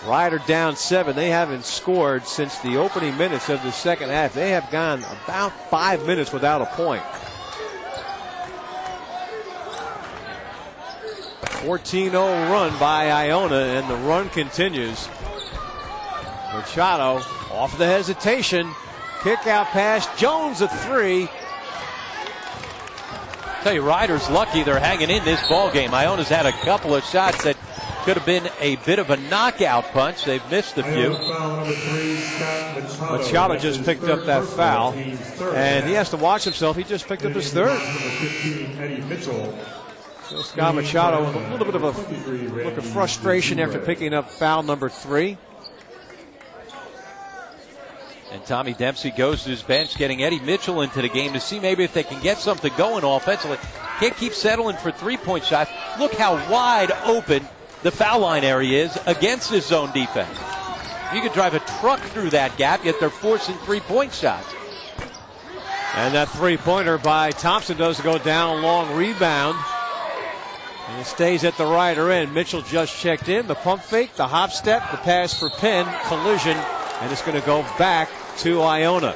Ryder down 7. They haven't scored since the opening minutes of the second half. They have gone about 5 minutes without a point. 14-0 run by Iona, and the run continues. Machado off the hesitation. Kick out pass. Jones a 3. Tell you, Ryder's lucky they're hanging in this ball game. Iona's had a couple of shots that could have been a bit of a knockout punch. They've missed a few. Machado just picked up that foul, and he has to watch himself. He just picked up his third. So Scott Machado with a little bit of a look of frustration after picking up foul number 3. And Tommy Dempsey goes to his bench, getting Eddie Mitchell into the game to see maybe if they can get something going offensively. Can't keep settling for 3-point shots. Look how wide open the foul line area is against his zone defense. You could drive a truck through that gap, yet they're forcing 3-point shots. And that 3-pointer by Thompson does go down, long rebound. And it stays at the Ryder end. Mitchell just checked in. The pump fake, the hop step, the pass for Penn, collision, and it's going to go back to Iona.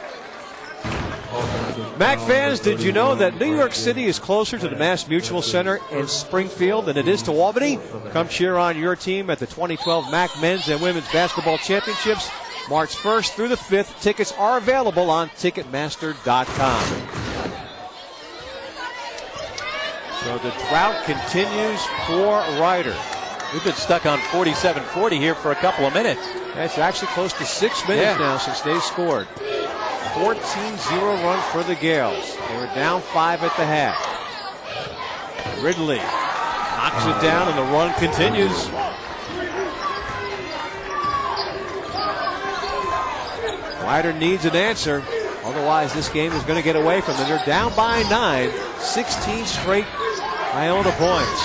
MAC fans, did you know that New York City is closer to the Mass Mutual Center in Springfield than it is to Albany? Come cheer on your team at the 2012 MAC Men's and Women's Basketball Championships, March 1st through the 5th. Tickets are available on Ticketmaster.com. So the drought continues for Ryder. We've been stuck on 47-40 here for a couple of minutes. That's actually close to 6 minutes now since they scored. 14-0 run for the Gales. They were down 5 at the half. Ridley knocks it down, and the run continues. Ryder needs an answer. Otherwise, this game is going to get away from them. They're down by 9. 16 straight Iona points.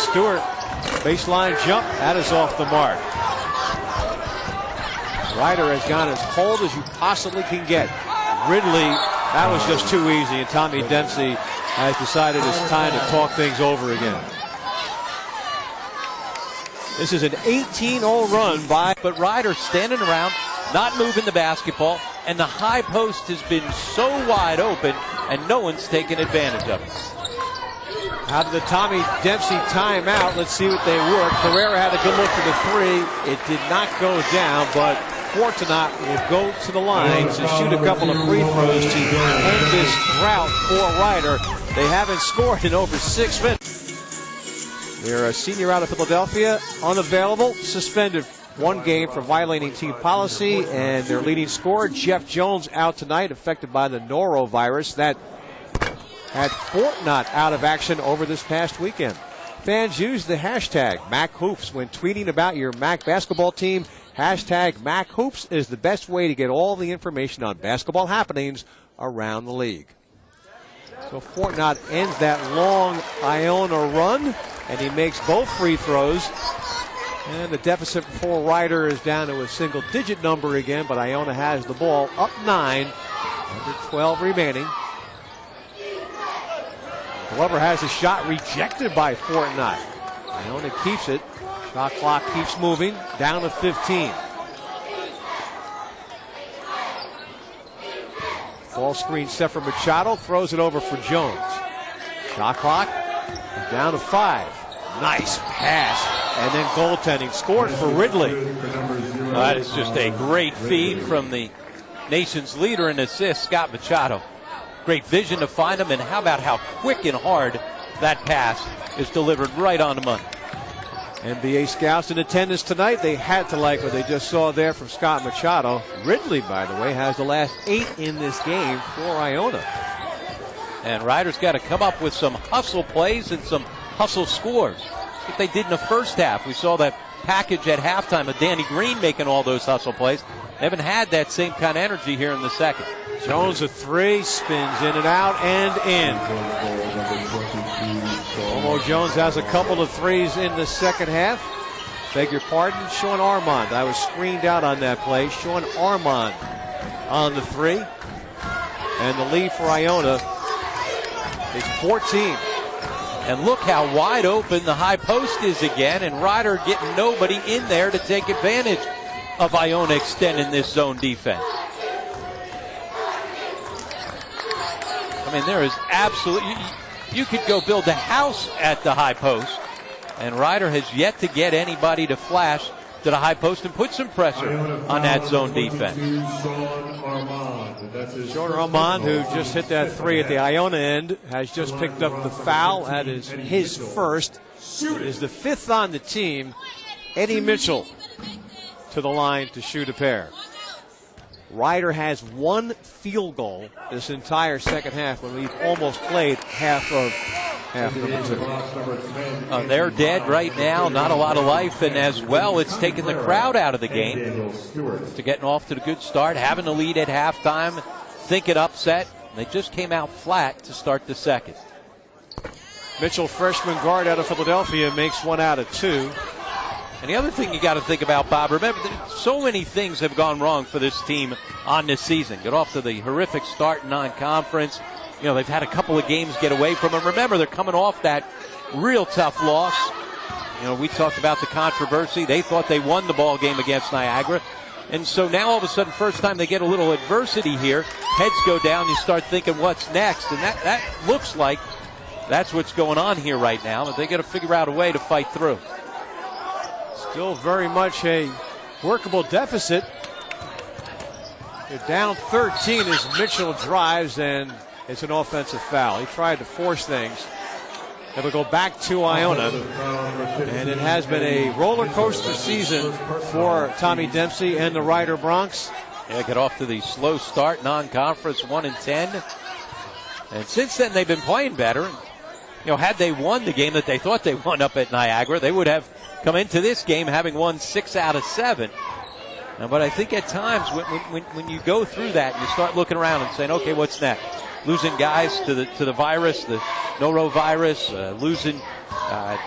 Stewart, baseline jump. That is off the mark. Ryder has gone as cold as you possibly can get. Ridley, that was just too easy, and Tommy Dempsey has decided it's time to talk things over again. This is an 18-0 run by... But Ryder standing around, not moving the basketball, and the high post has been so wide open, and no one's taken advantage of it. Out of the Tommy Dempsey timeout, let's see what they work. Pereira had a good look for the three. It did not go down, but Fortunat will go to the line to shoot a couple of free throws to end this drought for Ryder. They haven't scored in over 6 minutes. Their senior out of Philadelphia, unavailable, suspended 1 game for violating team policy, and their leading scorer, Jeff Jones, out tonight, affected by the norovirus. That had Fortnot out of action over this past weekend. Fans use the hashtag MacHoops when tweeting about your Mac basketball team. Hashtag MacHoops is the best way to get all the information on basketball happenings around the league. So Fortnot ends that long Iona run, and he makes both free throws. And the deficit for Ryder is down to a single-digit number again, but Iona has the ball up 9, under 12 remaining. Glover has a shot rejected by Fortnite. Iona keeps it. Shot clock keeps moving, down to 15. Ball screen set for Machado, throws it over for Jones. Shot clock down to 5. Nice pass, and then goaltending. Scored for Ridley. That is just a great feed from the nation's leader in assists, Scott Machado. Great vision to find him, and how about how quick and hard that pass is delivered right on the money. NBA scouts in attendance tonight. They had to like what they just saw there from Scott Machado. Ridley, by the way, has the last 8 in this game for Iona. And Ryder's got to come up with some hustle plays and some hustle scores. That's what they did in the first half. We saw that package at halftime of Danny Green making all those hustle plays. They haven't had that same kind of energy here in the second. Jones a 3, spins in and out and in. Momo Jones has a couple of threes in the second half. Beg your pardon, Sean Armand. I was screened out on that play. Sean Armand on the 3. And the lead for Iona is 14. And look how wide open the high post is again, and Ryder getting nobody in there to take advantage of Iona extending this zone defense. I mean, there is absolutely, you could go build a house at the high post, and Ryder has yet to get anybody to flash to the high post and put some pressure on that zone defense. Sean Armand, who just hit that 3 at the Iona end, has just picked up the foul. That is his first. It is the 5th on the team. Eddie Mitchell to the line to shoot a pair. Ryder has 1 field goal this entire second half when we've almost played half number 2. They're dead right now, not a lot of life, and as well it's taken the crowd out of the game to getting off to the good start, having the lead at halftime, thinking upset. They just came out flat to start the second. Mitchell, freshman guard out of Philadelphia, makes 1 out of 2. And the other thing you got to think about, Bob, remember that so many things have gone wrong for this team on this season. Get off to the horrific start in non-conference. You know, they've had a couple of games get away from them. Remember, they're coming off that real tough loss. You know, we talked about the controversy. They thought they won the ball game against Niagara. And so now all of a sudden, first time they get a little adversity here, heads go down, you start thinking what's next. And that looks like that's what's going on here right now. But they got to figure out a way to fight through. Still very much a workable deficit. They're down 13 as Mitchell drives, and it's an offensive foul. He tried to force things. It'll go back to Iona. And it has been a roller coaster season for Tommy Dempsey and the Ryder Broncs. Yeah, get off to the slow start, non-conference 1-10. And since then they've been playing better. And, you know, had they won the game that they thought they won up at Niagara, they would have come into this game having won 6 out of 7. But I think at times when you go through that and you start looking around and saying, okay, what's next? Losing guys to the virus, the norovirus, losing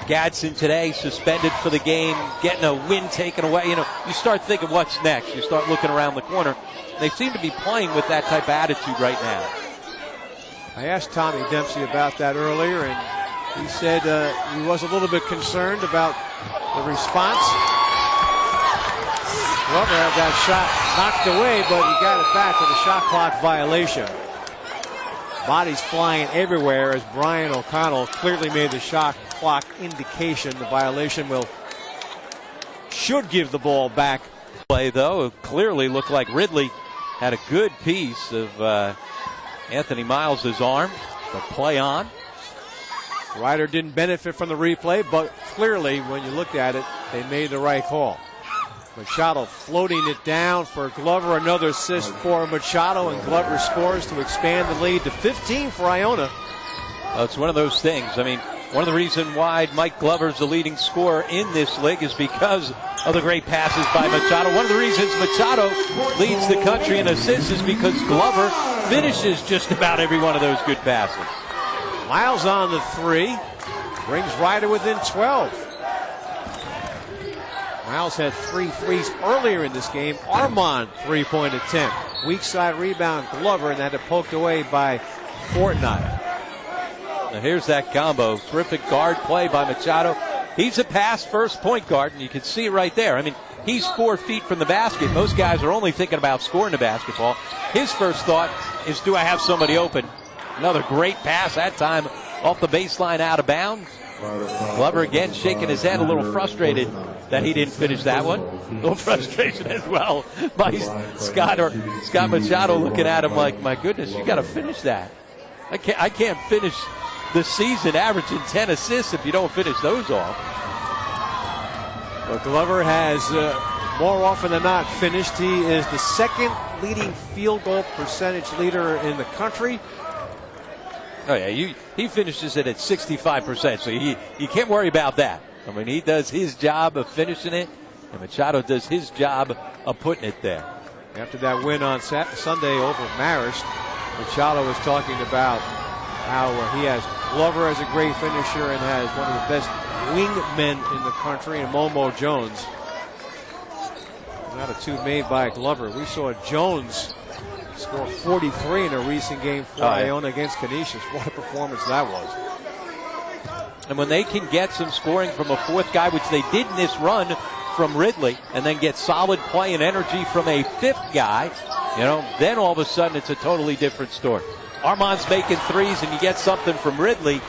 Gadsden today, suspended for the game, getting a win taken away. You know, you start thinking what's next. You start looking around the corner. They seem to be playing with that type of attitude right now. I asked Tommy Dempsey about that earlier, and he said he was a little bit concerned about the response. Glover had that shot knocked away, but he got it back with a shot clock violation. Bodies flying everywhere as Brian O'Connell clearly made the shot clock indication. The violation should give the ball back. Play though, it clearly looked like Ridley had a good piece of Anthony Miles' arm to play on. Ryder didn't benefit from the replay, but clearly when you looked at it, they made the right call. Machado floating it down for Glover. Another assist for Machado, and Glover scores to expand the lead to 15 for Iona. It's one of those things. I mean, one of the reasons why Mike Glover's the leading scorer in this league is because of the great passes by Machado. One of the reasons Machado leads the country in assists is because Glover finishes just about every one of those good passes. Miles on the three, brings Ryder within 12. Miles had 3 threes earlier in this game. Armand, three-point attempt. Weak side rebound, Glover, and that poked away by Fortnite. Now here's that combo. Terrific guard play by Machado. He's a pass-first point guard, and you can see it right there. I mean, he's 4 feet from the basket. Most guys are only thinking about scoring the basketball. His first thought is, do I have somebody open? Another great pass, that time off the baseline out of bounds. Glover again shaking his head, a little frustrated that he didn't finish that one. A little frustration as well by Scott Machado, looking at him like, my goodness, you got to finish that. I can't finish the season averaging 10 assists if you don't finish those off. But Glover has more often than not finished. He is the second leading field goal percentage leader in the country. Oh yeah, he finishes it at 65%, so you can't worry about that. I mean, he does his job of finishing it, and Machado does his job of putting it there. After that win on Sunday over Marist, Machado was talking about how he has Glover as a great finisher and has one of the best wingmen in the country, and Momo Jones. Not a two made by Glover. We saw Jones score 43 in a recent game for Iona against Canisius. What a performance that was. And when they can get some scoring from a fourth guy, which they did in this run from Ridley, and then get solid play and energy from a fifth guy, then all of a sudden it's a totally different story. Armand's making threes and you get something from Ridley.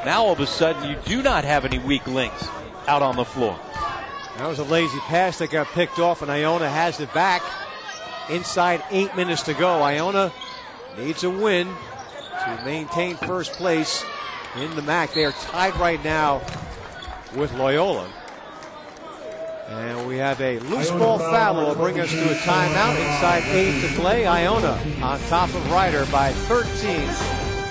Now all of a sudden you do not have any weak links out on the floor. That was a lazy pass that got picked off, and Iona has it back. Inside 8 minutes to go. Iona needs a win to maintain first place in the MAC. They are tied right now with Loyola. And we have a loose ball foul that will bring us to a timeout. Inside 8 to play. Iona on top of Ryder by 13.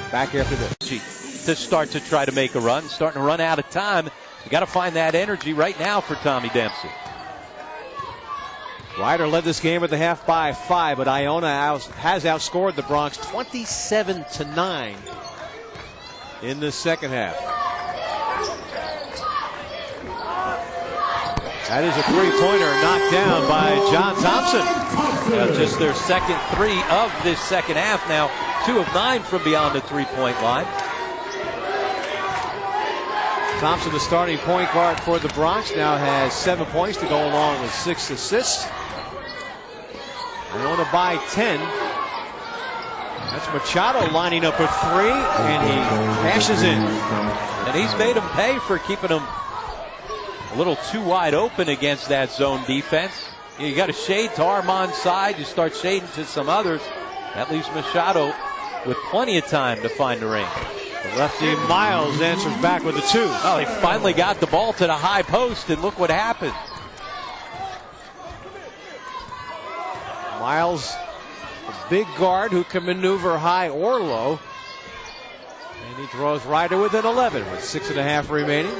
Back after this. To start to try to make a run. Starting to run out of time. You got to find that energy right now for Tommy Dempsey. Ryder led this game at the half by 5, but Iona has outscored the Bronx 27-9 in the second half. That is a three-pointer knocked down by John Thompson. Just their second three of this second half now. 2 of 9 from beyond the three-point line. Thompson, the starting point guard for the Bronx, now has 7 points to go along with 6 assists. Iona by 10. That's Machado lining up with 3, and he cashes in. And he's made him pay for keeping him a little too wide open against that zone defense. You got to shade to Armand's side. You start shading to some others. That leaves Machado with plenty of time to find the ring. The lefty Miles answers back with a 2. Well, he finally got the ball to the high post, and look what happened. Miles, a big guard who can maneuver high or low. And he draws Ryder within 11 with 6.5 remaining.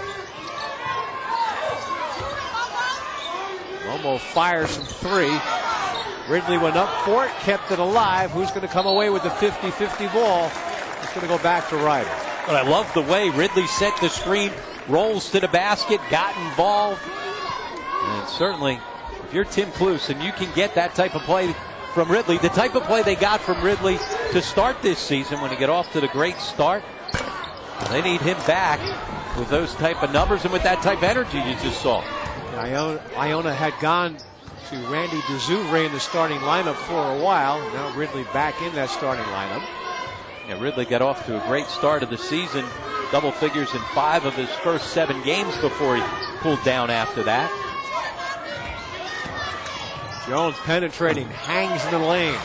Momo fires from 3. Ridley went up for it, kept it alive. Who's going to come away with the 50-50 ball? It's going to go back to Ryder. But I love the way Ridley set the screen, rolls to the basket, got involved. And certainly, if you're Tim Cluse and you can get that type of play from Ridley, the type of play they got from Ridley to start this season when he got off to the great start, they need him back with those type of numbers and with that type of energy you just saw. Iona had gone to Randy DeZouvre in the starting lineup for a while. Now Ridley back in that starting lineup. Yeah, Ridley got off to a great start of the season. Double figures in 5 of his first 7 games before he pulled down after that. Jones penetrating, hangs in the lane.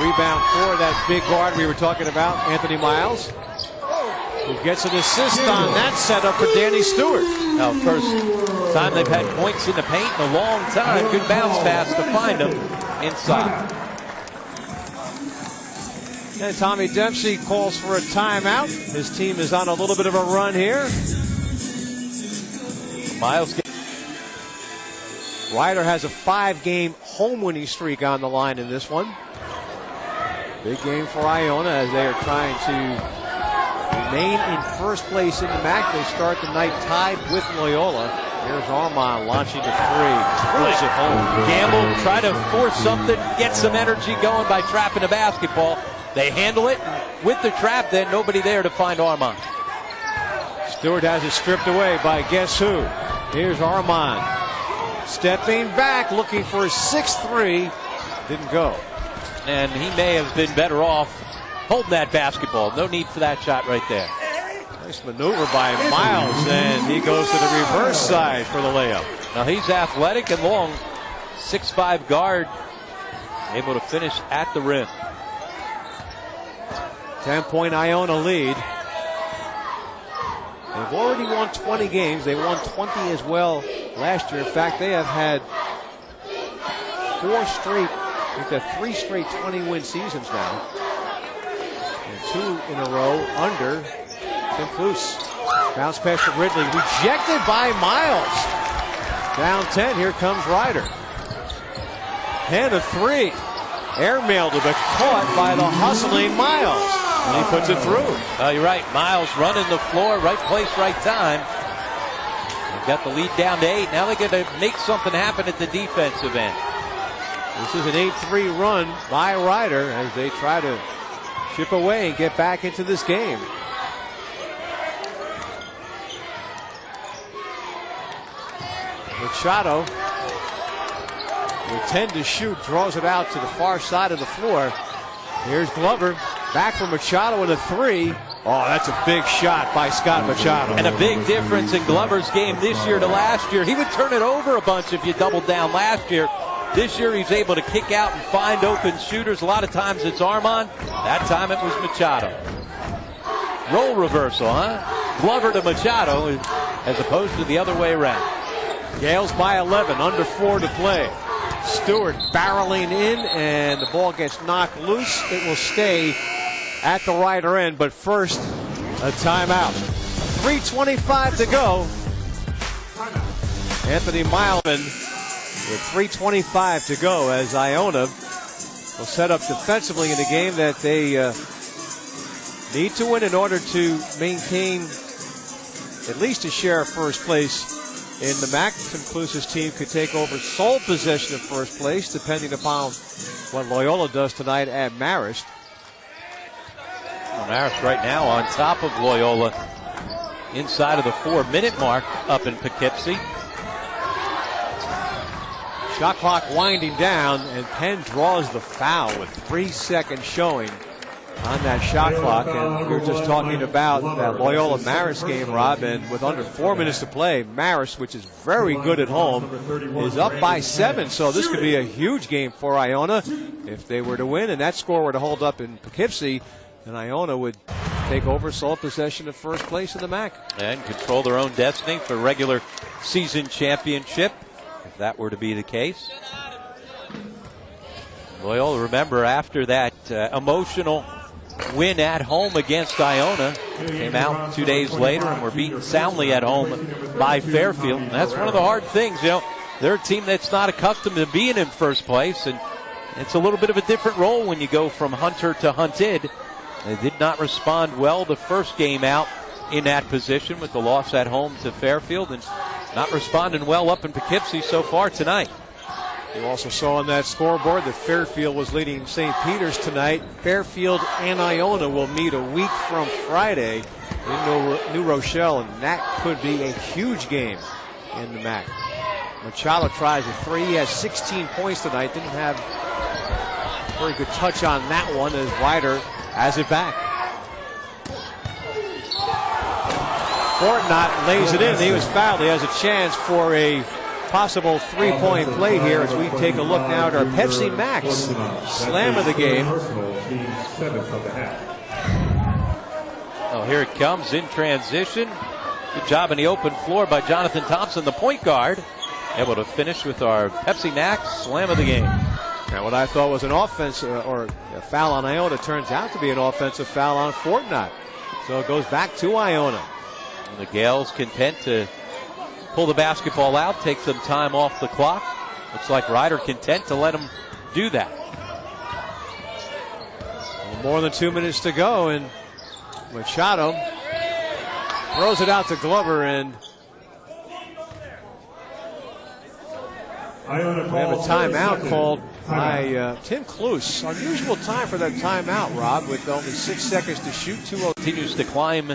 Rebound for that big guard we were talking about, Anthony Miles, who gets an assist on that setup for Danny Stewart. Now, first time they've had points in the paint in a long time. Good bounce pass to find him inside. And Tommy Dempsey calls for a timeout. His team is on a little bit of a run here. Miles. Ryder has a 5-game home winning streak on the line in this one. Big game for Iona as they are trying to remain in first place in the MAC. They start the night tied with Loyola. Here's Armand launching to 3. Drills it home. Gamble, try to force something, get some energy going by trapping the basketball. They handle it with the trap, then nobody there to find Armand. Stewart has it stripped away by guess who? Here's Armand. Stepping back, looking for his 6th 3. Didn't go. And he may have been better off holding that basketball. No need for that shot right there. Nice maneuver by Miles, and he goes to the reverse side for the layup. Now he's athletic and long. 6'5" guard, able to finish at the rim. 10-point Iona lead. They've already won 20 games. They won 20 as well last year. In fact, they have had 4 straight, I think they're 3 straight 20-win seasons now. And 2 in a row under Tim Cluse. Bounce pass to Ridley, rejected by Miles. Down 10, here comes Ryder. And a 3. Airmailed it, but caught by the hustling Miles. And he puts it through. You're right. Miles running the floor, right place, right time. They've got the lead down to 8. Now they're going to make something happen at the defensive end. This is an 8-3 run by Ryder as they try to chip away and get back into this game. Machado, with 10 to shoot, draws it out to the far side of the floor. Here's Glover. Back for Machado and a 3. Oh, that's a big shot by Scott Machado. And a big difference in Glover's game this year to last year. He would turn it over a bunch if you doubled down last year. This year he's able to kick out and find open shooters. A lot of times it's Armand. That time it was Machado. Role reversal, huh? Glover to Machado as opposed to the other way around. Gales by 11, under 4 to play. Stewart barreling in, and the ball gets knocked loose. It will stay at the Ryder end, but first, a timeout. 3:25 to go. Anthony Miles with 3:25 to go as Iona will set up defensively in a game that they need to win in order to maintain at least a share of first place in the MAC. Tim Cluse's team could take over sole possession of first place, depending upon what Loyola does tonight at Marist. Well, Marist right now on top of Loyola inside of the 4-minute mark up in Poughkeepsie. Shot clock winding down, and Penn draws the foul with 3 seconds showing on that shot clock. And we were just talking about that Loyola Marist game, Rob, and with under 4 minutes to play, Marist, which is very good at home, is up by 7. So this could be a huge game for Iona if they were to win, and that score were to hold up in Poughkeepsie, and Iona would take over sole possession of first place in the MAC. And control their own destiny for regular season championship, if that were to be the case. Loyola, remember, after that emotional win at home against Iona, came out 2 days later and were beaten soundly at home by Fairfield. And that's one of the hard things, you know. They're a team that's not accustomed to being in first place, and it's a little bit of a different role when you go from hunter to hunted. They did not respond well the first game out in that position with the loss at home to Fairfield, and not responding well up in Poughkeepsie so far tonight. You also saw on that scoreboard that Fairfield was leading St. Peter's tonight. Fairfield and Iona will meet a week from Friday in New Rochelle, and that could be a huge game in the MAC. Machado tries a 3. He has 16 points tonight. Didn't have a very good touch on that one as Ryder has it back. Fortnott lays it in. He was fouled. He has a chance for a possible three-point play here as we take a look now at our Pepsi Max slam of the game. Oh, here it comes in transition. Good job in the open floor by Jonathan Thompson, the point guard. Able to finish with our Pepsi Max slam of the game. Now, what I thought was an offense or a foul on Iona turns out to be an offensive foul on Fortnott. So it goes back to Iona. And the Gales content to pull the basketball out, take some time off the clock. Looks like Ryder content to let him do that. More than 2 minutes to go, and Machado throws it out to Glover, and we have a timeout called by Tim Kluse. Unusual time for that timeout, Rob, with only 6 seconds to shoot. 2-0. Continues to climb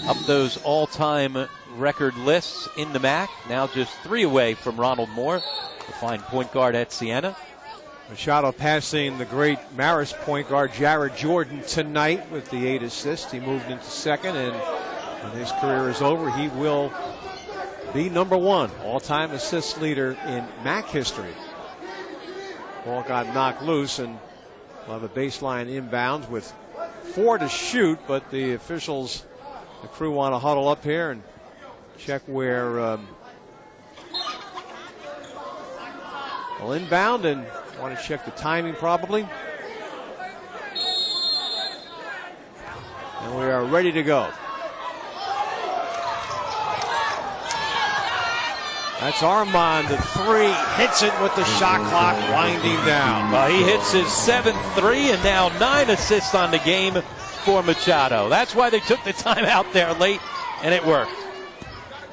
up those all-time record lists in the MAC. Now just 3 away from Ronald Moore, the fine point guard at Siena. Machado passing the great Marist point guard Jared Jordan tonight with the 8 assists. He moved into second, and when his career is over, he will be #1 all-time assist leader in MAC history. Ball got knocked loose, and we'll have a baseline inbounds with 4 to shoot, but the officials, the crew, want to huddle up here and check where will inbound and want to check the timing probably. And we are ready to go. That's Armand, the 3, hits it with the shot clock winding down. Well, he hits his 7th 3 and now 9 assists on the game for Machado. That's why they took the time out there late, and it worked.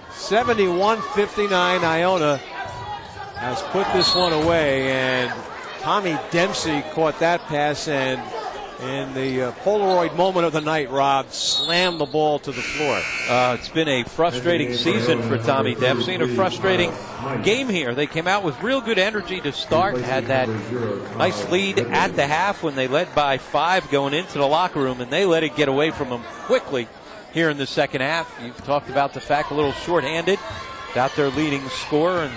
71-59, Iona has put this one away, and Tommy Dempsey caught that pass, and in the Polaroid moment of the night, Rob slammed the ball to the floor. It's been a frustrating season for Tommy Dempsey and a frustrating game here. They came out with real good energy to start, had that nice lead at the half when they led by 5 going into the locker room, and they let it get away from them quickly here in the second half. You've talked about the fact a little shorthanded without their leading scorer, and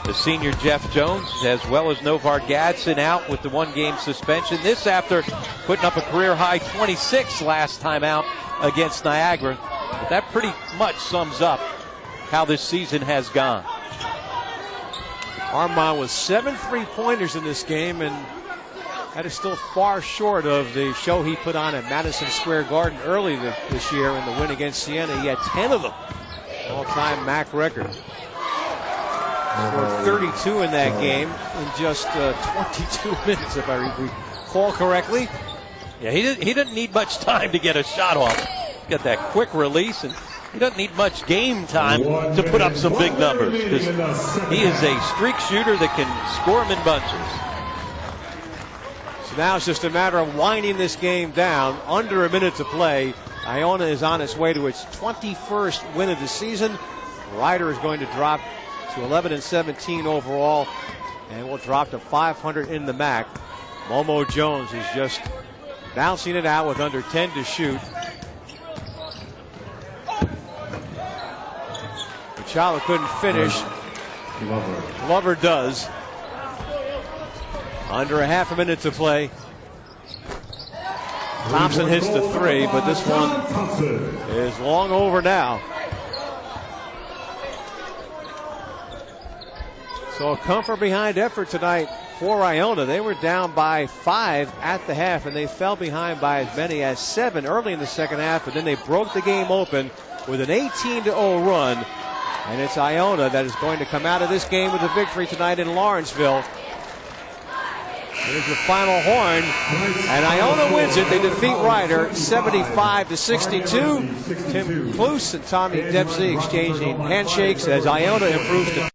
the senior Jeff Jones, as well as Novar Gadsden, out with the 1-game suspension. This after putting up a career-high 26 last time out against Niagara. But that pretty much sums up how this season has gone. Armand with 7 3-pointers in this game, and that is still far short of the show he put on at Madison Square Garden early this year in the win against Siena. He had 10 of them. All-time MAC record. Scored 32 in that game in just 22 minutes, if I recall correctly. Yeah, he didn't need much time to get a shot off. He's got that quick release, and he doesn't need much game time to put up some big numbers. He is a streak shooter that can score them in bunches. So now it's just a matter of winding this game down. Under a minute to play. Iona is on its way to its 21st win of the season. Ryder is going to drop to 11-17 overall, and will drop to 500 in the MAC. Momo Jones is just bouncing it out with under 10 to shoot. Machado couldn't finish. Glover does. Under a half a minute to play. Thompson hits the 3, but this one is long over now. So a come from behind effort tonight for Iona. They were down by 5 at the half, and they fell behind by as many as 7 early in the second half, and then they broke the game open with an 18-0 run. And it's Iona that is going to come out of this game with a victory tonight in Lawrenceville. Here's the final horn, and Iona wins it. They defeat Ryder 75-62. Tim Kluse and Tommy Dempsey exchanging handshakes as Iona improves to